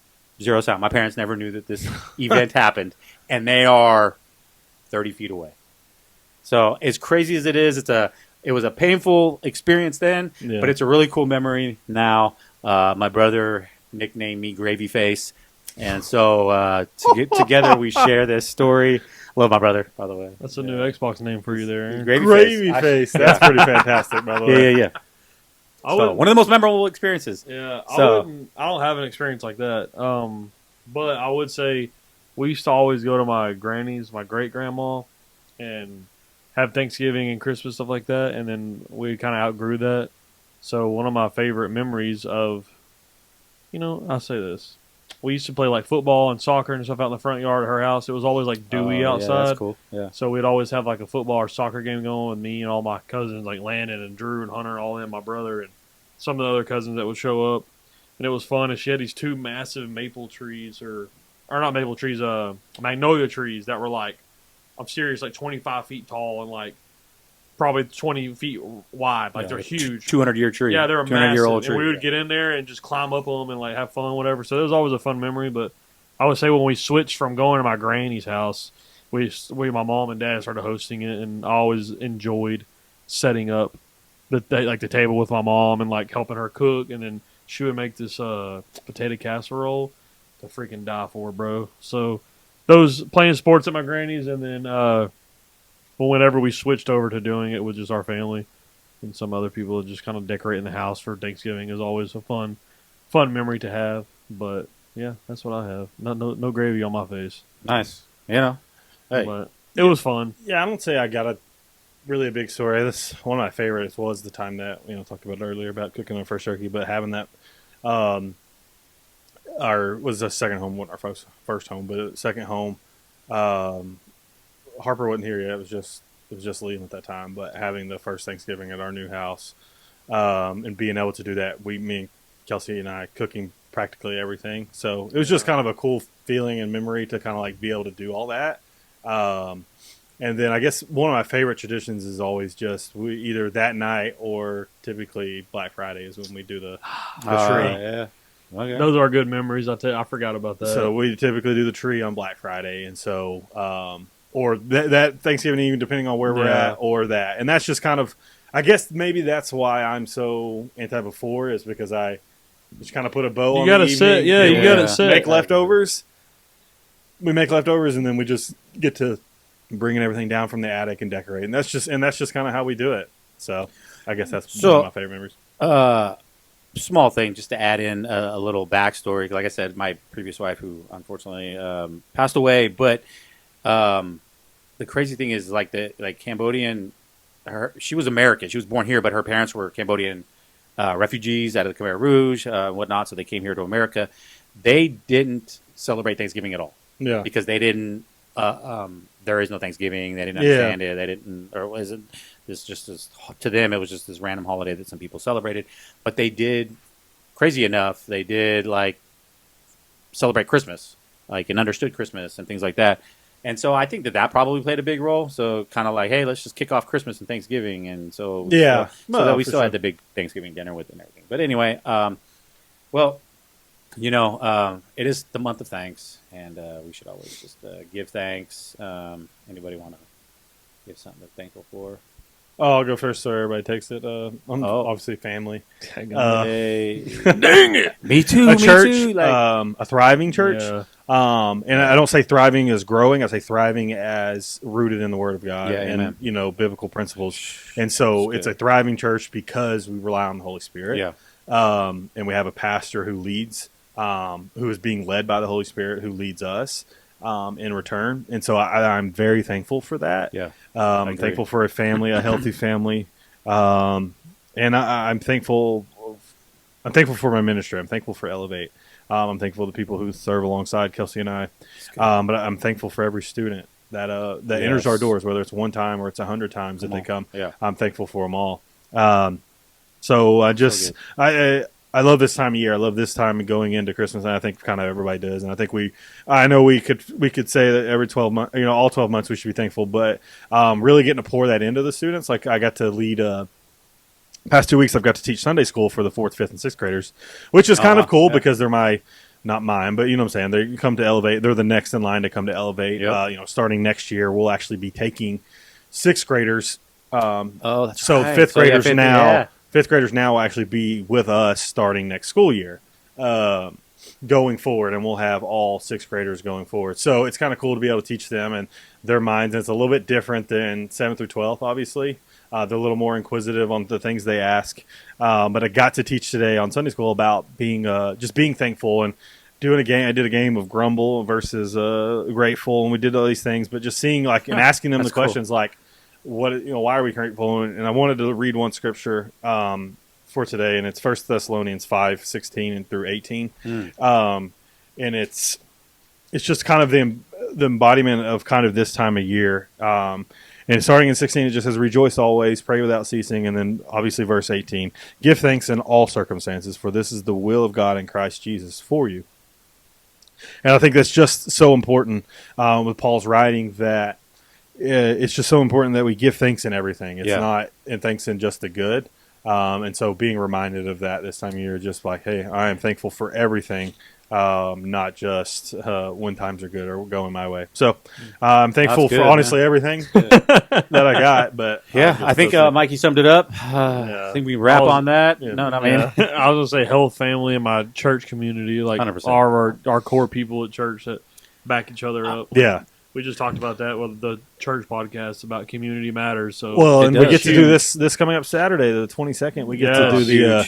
Speaker 1: My parents never knew that this event happened, and they are 30 feet away. So as crazy as it is, it was a painful experience then, but it's a really cool memory now. My brother nicknamed me Gravy Face, and so together we share this story. Love my brother, by the way.
Speaker 2: That's a new Xbox name for you there, Aaron.
Speaker 3: Gravy Face. That's pretty fantastic, by the way.
Speaker 1: Yeah. So, one of the most memorable experiences.
Speaker 2: Yeah, I don't have an experience like that. But I would say we used to always go to my granny's, my great grandma, and have Thanksgiving and Christmas, stuff like that. And then we kind of outgrew that. So one of my favorite memories of, I'll say this. We used to play like football and soccer and stuff out in the front yard of her house. It was always like dewy outside.
Speaker 1: Yeah, that's cool. Yeah.
Speaker 2: So we'd always have like a football or soccer game going with me and all my cousins, like Landon and Drew and Hunter, all them, my brother, and some of the other cousins that would show up. And it was fun. And she had these two massive maple trees, or not maple trees, magnolia trees that were like, I'm serious, like 25 feet tall and like probably 20 feet wide. Like, they're huge.
Speaker 1: 200-year tree.
Speaker 2: Yeah, they're
Speaker 1: 200-year-old
Speaker 2: tree. And we would get in there and just climb up them and like have fun, whatever. So it was always a fun memory. But I would say when we switched from going to my granny's house, my mom and dad started hosting it, and I always enjoyed setting up the table with my mom and like helping her cook. And then she would make this potato casserole to freaking die for, bro. So those playing sports at my granny's, and then whenever we switched over to doing it with just our family and some other people, just kind of decorating the house for Thanksgiving is always a fun memory to have. But yeah, that's what I have. No gravy on my face.
Speaker 1: Nice. Hey.
Speaker 2: But it was fun.
Speaker 3: Yeah, I don't say I got a big story. This one of my favorites was the time that talked about earlier about cooking our first turkey, but having that was a second home, wasn't our first home, but a second home. Harper wasn't here yet. It was just leaving at that time. But having the first Thanksgiving at our new house, and being able to do that, me and Kelsey and I cooking practically everything. So it was just kind of a cool feeling and memory to kind of like be able to do all that. And then I guess one of my favorite traditions is always just we either that night or typically Black Friday is when we do the tree.
Speaker 1: Yeah. Okay.
Speaker 2: Those are good memories. I forgot about that.
Speaker 3: So we typically do the tree on Black Friday, and so or that Thanksgiving Eve, depending on where we're
Speaker 2: Yeah.
Speaker 3: at, or that, and that's just kind of, I guess maybe that's why I'm so anti before is because I just kind of put a bow on
Speaker 2: gotta
Speaker 3: the
Speaker 2: set-
Speaker 3: evening,
Speaker 2: yeah,
Speaker 3: and
Speaker 1: you
Speaker 3: we
Speaker 1: gotta
Speaker 2: set.
Speaker 3: make leftovers. We make leftovers, and then we just get to bringing everything down from the attic and decorate, and that's just kind of how we do it. So I guess that's
Speaker 1: So-
Speaker 3: one of my favorite memories.
Speaker 1: Small thing, just to add in a little backstory. Like I said, my previous wife, who unfortunately passed away, but the crazy thing is, like Cambodian, she was American. She was born here, but her parents were Cambodian refugees out of the Khmer Rouge, and whatnot. So they came here to America. They didn't celebrate Thanksgiving at all
Speaker 3: Yeah,
Speaker 1: because they didn't. There is no Thanksgiving. They didn't
Speaker 3: Yeah.
Speaker 1: understand it. They didn't, or was it? This just as to them, it was just this random holiday that some people celebrated. But they did, crazy enough, they did like celebrate Christmas, like and understood Christmas and things like that. And so I think that probably played a big role. So kind of like, hey, let's just kick off Christmas and Thanksgiving, and so
Speaker 3: Yeah.
Speaker 1: so
Speaker 3: No,
Speaker 1: that we
Speaker 3: for
Speaker 1: still
Speaker 3: sure.
Speaker 1: had the big Thanksgiving dinner with and everything. But anyway, well, it is the month of thanks, and we should always just give thanks. Anybody want to give something to be thankful for?
Speaker 3: Oh, I'll go first, so everybody takes it. Obviously, family.
Speaker 1: Hey.
Speaker 2: Dang it!
Speaker 1: Me too.
Speaker 3: A
Speaker 1: me
Speaker 3: church,
Speaker 1: too, like-
Speaker 3: a thriving church.
Speaker 2: Yeah.
Speaker 3: And I don't say thriving as growing. I say thriving as rooted in the Word of God
Speaker 1: Yeah,
Speaker 3: and
Speaker 1: amen.
Speaker 3: biblical principles. And so
Speaker 1: That's
Speaker 3: it's
Speaker 1: good.
Speaker 3: a thriving church because we rely on the Holy Spirit.
Speaker 1: Yeah.
Speaker 3: And we have a pastor who leads, who is being led by the Holy Spirit, who leads us in return. And so I'm very thankful for that.
Speaker 1: Yeah.
Speaker 3: I'm
Speaker 1: agree.
Speaker 3: thankful for a family, a healthy family, and I'm thankful. I'm thankful for my ministry. I'm thankful for Elevate. I'm thankful to the people who serve alongside Kelsey and I. But I'm thankful for every student that enters our
Speaker 1: Yes.
Speaker 3: doors, whether it's one time or it's 100 times that
Speaker 1: Come
Speaker 3: they
Speaker 1: on.
Speaker 3: come.
Speaker 1: Yeah.
Speaker 3: I'm thankful for them all. So I just
Speaker 1: good.
Speaker 3: I love this time of year. I love this time of going into Christmas, and I think kind of everybody does. And I think I know we could say that every 12 months, all 12 months, we should be thankful. But really getting to pour that into the students, like I got to lead. Past 2 weeks, I've got to teach Sunday school for the 4th, 5th, and 6th graders, which is kind of cool
Speaker 1: yeah.
Speaker 3: because they're not mine, but you know what I'm saying. They come to Elevate. They're the next in line to come to Elevate.
Speaker 1: Yep.
Speaker 3: Starting next year, we'll actually be taking 6th graders.
Speaker 1: Oh, that's
Speaker 3: So
Speaker 1: right.
Speaker 3: fifth
Speaker 1: So, yeah,
Speaker 3: graders
Speaker 1: fifth-
Speaker 3: now,
Speaker 1: yeah.
Speaker 3: fifth graders now will actually be with us starting next school year, going forward, and we'll have all 6th graders going forward. So it's kind of cool to be able to teach them and their minds. And it's a little bit different than 7th through 12th, obviously. They're a little more inquisitive on the things they ask. But I got to teach today on Sunday school about being just being thankful and doing a game. I did a game of Grumble versus Grateful, and we did all these things. But just seeing and asking them the
Speaker 1: that's cool.
Speaker 3: questions like, what why are we grateful? And I wanted to read one scripture for today, and it's 1 Thessalonians 5:16 and through 18. And it's just kind of the embodiment of kind of this time of year. And starting in 16, it just says, rejoice always, pray without ceasing. And then obviously verse 18, give thanks in all circumstances, for this is the will of God in Christ Jesus for you. And I think that's just so important with Paul's writing, that it's just so important that we give thanks in everything. It's not in thanks in just the good. And so being reminded of that this time of year, just like, hey, I am thankful for everything, not just when times are good or going my way. So I'm thankful
Speaker 1: That's
Speaker 3: for
Speaker 1: good,
Speaker 3: honestly everything that I got. But
Speaker 1: Yeah,
Speaker 3: just
Speaker 1: I think
Speaker 3: those things.
Speaker 1: Mikey summed it up. I think we wrap on that.
Speaker 3: Yeah.
Speaker 1: No, I mean,
Speaker 2: I was gonna say health, family, and my church community, like
Speaker 1: 100%.
Speaker 2: our core people at church that back each other up.
Speaker 3: Yeah.
Speaker 2: We just talked about that with the church podcast about community matters. So
Speaker 3: Well,
Speaker 1: It
Speaker 3: and we
Speaker 1: does.
Speaker 3: get to do this coming up Saturday, the 22nd. We get to do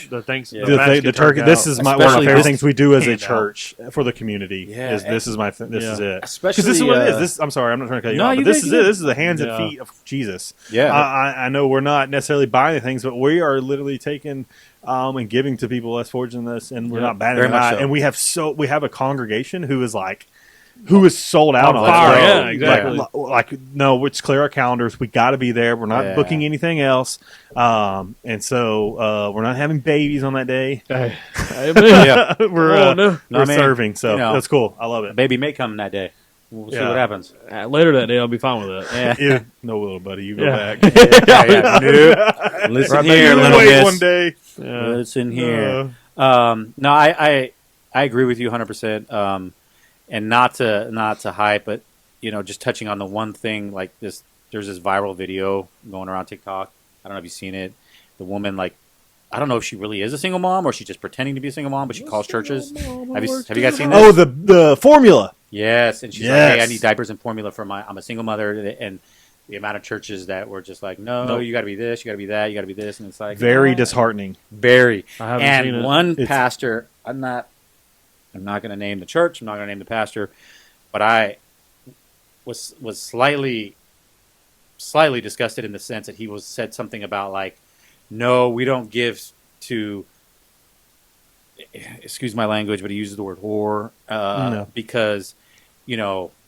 Speaker 2: the thanks
Speaker 1: Yeah.
Speaker 3: the
Speaker 2: basket
Speaker 3: turkey.
Speaker 2: turnout.
Speaker 3: This is one of
Speaker 1: Especially
Speaker 3: my favorite
Speaker 1: this-
Speaker 3: things we do as a
Speaker 2: handout.
Speaker 3: church for the community.
Speaker 1: Yeah,
Speaker 3: This is it.
Speaker 1: especially
Speaker 3: Because this is what it is. This, I'm sorry, I'm not trying to cut you
Speaker 1: No,
Speaker 3: off,
Speaker 1: you
Speaker 3: but this
Speaker 1: good,
Speaker 3: is
Speaker 1: you
Speaker 3: it.
Speaker 1: good.
Speaker 3: This is the hands
Speaker 2: Yeah.
Speaker 3: and feet of Jesus.
Speaker 1: Yeah.
Speaker 3: I know we're not necessarily buying the things, but we are literally taking and giving to people less fortunate than us, and we're
Speaker 2: Yeah,
Speaker 3: not batting
Speaker 1: very
Speaker 3: an
Speaker 1: much
Speaker 3: eye.
Speaker 1: so.
Speaker 3: And we have a congregation who is like who is sold out
Speaker 1: On
Speaker 3: on
Speaker 1: fire,
Speaker 3: it.
Speaker 2: yeah, exactly.
Speaker 3: Like, no, let's clear our calendars. We got to be there. We're not
Speaker 1: Yeah.
Speaker 3: booking anything else. And so we're not having babies on that day.
Speaker 2: Hey,
Speaker 1: Yeah.
Speaker 3: we're
Speaker 2: Oh, no.
Speaker 1: No,
Speaker 3: we're
Speaker 1: I mean,
Speaker 3: serving. So
Speaker 1: you know.
Speaker 3: that's cool. I love
Speaker 1: A
Speaker 3: it.
Speaker 1: baby may come that day. We'll see
Speaker 3: Yeah.
Speaker 1: what happens.
Speaker 2: Later that day, I'll be fine with that.
Speaker 1: Yeah.
Speaker 3: Yeah. No, little buddy, you go
Speaker 2: Yeah.
Speaker 3: back.
Speaker 1: Yeah. Nope. Listen
Speaker 3: Right
Speaker 1: here,
Speaker 3: back.
Speaker 1: little
Speaker 3: Wait
Speaker 1: miss.
Speaker 3: one day.
Speaker 2: Yeah.
Speaker 1: Listen here.
Speaker 3: Uh,
Speaker 1: No, I agree with you 100%. And not to hype, but just touching on the one thing like this. There's this viral video going around TikTok. I don't know if you've seen it. The woman, like, I don't know if she really is a single mom or she's just pretending to be a single mom, but she calls churches. Have you guys seen this?
Speaker 3: oh, the formula.
Speaker 1: Yes, and she's like,
Speaker 3: Yes.
Speaker 1: "Hey, I need diapers and formula for I'm a single mother," and the amount of churches that were just like, "No,
Speaker 3: Nope.
Speaker 1: you got to be this, you got to be that, you got to be this," and it's like
Speaker 3: Very
Speaker 1: no.
Speaker 3: disheartening.
Speaker 1: very.
Speaker 2: I haven't seen
Speaker 1: And
Speaker 2: it.
Speaker 1: one
Speaker 3: It's-
Speaker 1: pastor, I'm not going to name the church, I'm not going to name the pastor, but I was slightly disgusted in the sense that he said something about like, "No, we don't give to." Excuse my language, but he uses the word whore
Speaker 3: No.
Speaker 1: because,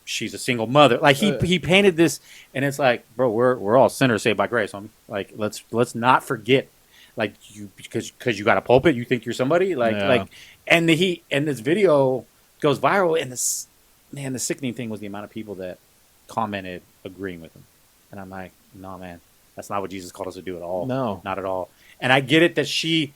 Speaker 1: she's a single mother. Like he painted this, and it's like, bro, we're all sinners saved by grace, homie. Like let's not forget, like you because you got a pulpit, you think you're somebody,
Speaker 3: Yeah.
Speaker 1: and this video goes viral, and the sickening thing was the amount of people that commented agreeing with him, and I'm like, no, man, that's not what Jesus called us to do at all.
Speaker 3: No.
Speaker 1: Not at all. And I get it that she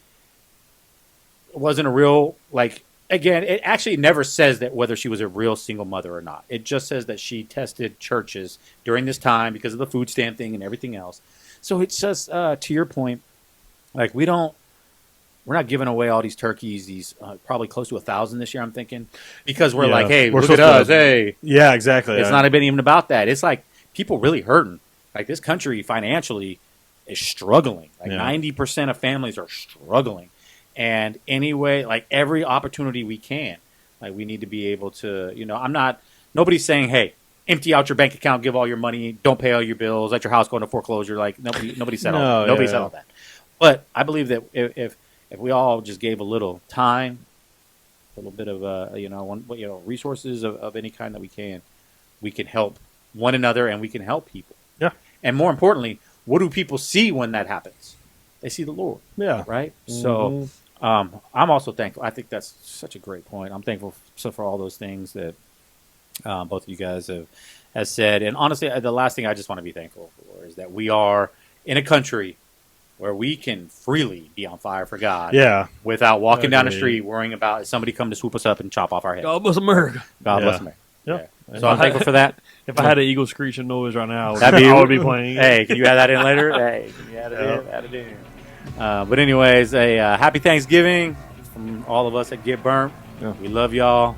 Speaker 1: wasn't a real, like, again, it actually never says that whether she was a real single mother or not. It just says that she tested churches during this time because of the food stamp thing and everything else. So it's just, to your point, like, we're not giving away all these turkeys, these probably close to 1,000 this year, I'm thinking, because we're
Speaker 3: Yeah.
Speaker 1: like, hey,
Speaker 3: We're
Speaker 1: look at
Speaker 3: supposed
Speaker 1: us,
Speaker 3: to-
Speaker 1: hey.
Speaker 3: Yeah, exactly.
Speaker 1: It's not even about that. It's like people really hurting. Like, this country financially is struggling. Like,
Speaker 3: Yeah.
Speaker 1: 90% of families are struggling. And anyway, like, every opportunity we can, like, we need to be able to, nobody's saying, hey, empty out your bank account, give all your money, don't pay all your bills, let your house go into foreclosure. Like, nobody said all that. Nobody said all that. But I believe that if we all just gave a little time, a little bit of resources of any kind that we can help one another and we can help people.
Speaker 3: Yeah.
Speaker 1: And more importantly, what do people see when that happens? They see the Lord,
Speaker 3: Yeah.
Speaker 1: right? So I'm also thankful. I think that's such a great point. I'm thankful for all those things that both of you guys have said. And honestly, the last thing I just want to be thankful for is that we are in a country where we can freely be on fire for God
Speaker 3: Yeah.
Speaker 1: without walking down the
Speaker 3: Agreed.
Speaker 1: street worrying about somebody come to swoop us up and chop off our head.
Speaker 2: God bless America.
Speaker 1: God
Speaker 3: Yeah.
Speaker 1: bless America.
Speaker 3: Yeah.
Speaker 1: Yeah. So I'm thankful for that.
Speaker 2: If I had an eagle screeching noise right now,
Speaker 1: That'd be-
Speaker 2: I would be playing.
Speaker 1: Hey, can you add that in later? Hey, can you add it in? Add it in. But anyways, a happy Thanksgiving from all of us at Get Burnt.
Speaker 3: Yeah.
Speaker 1: We love y'all.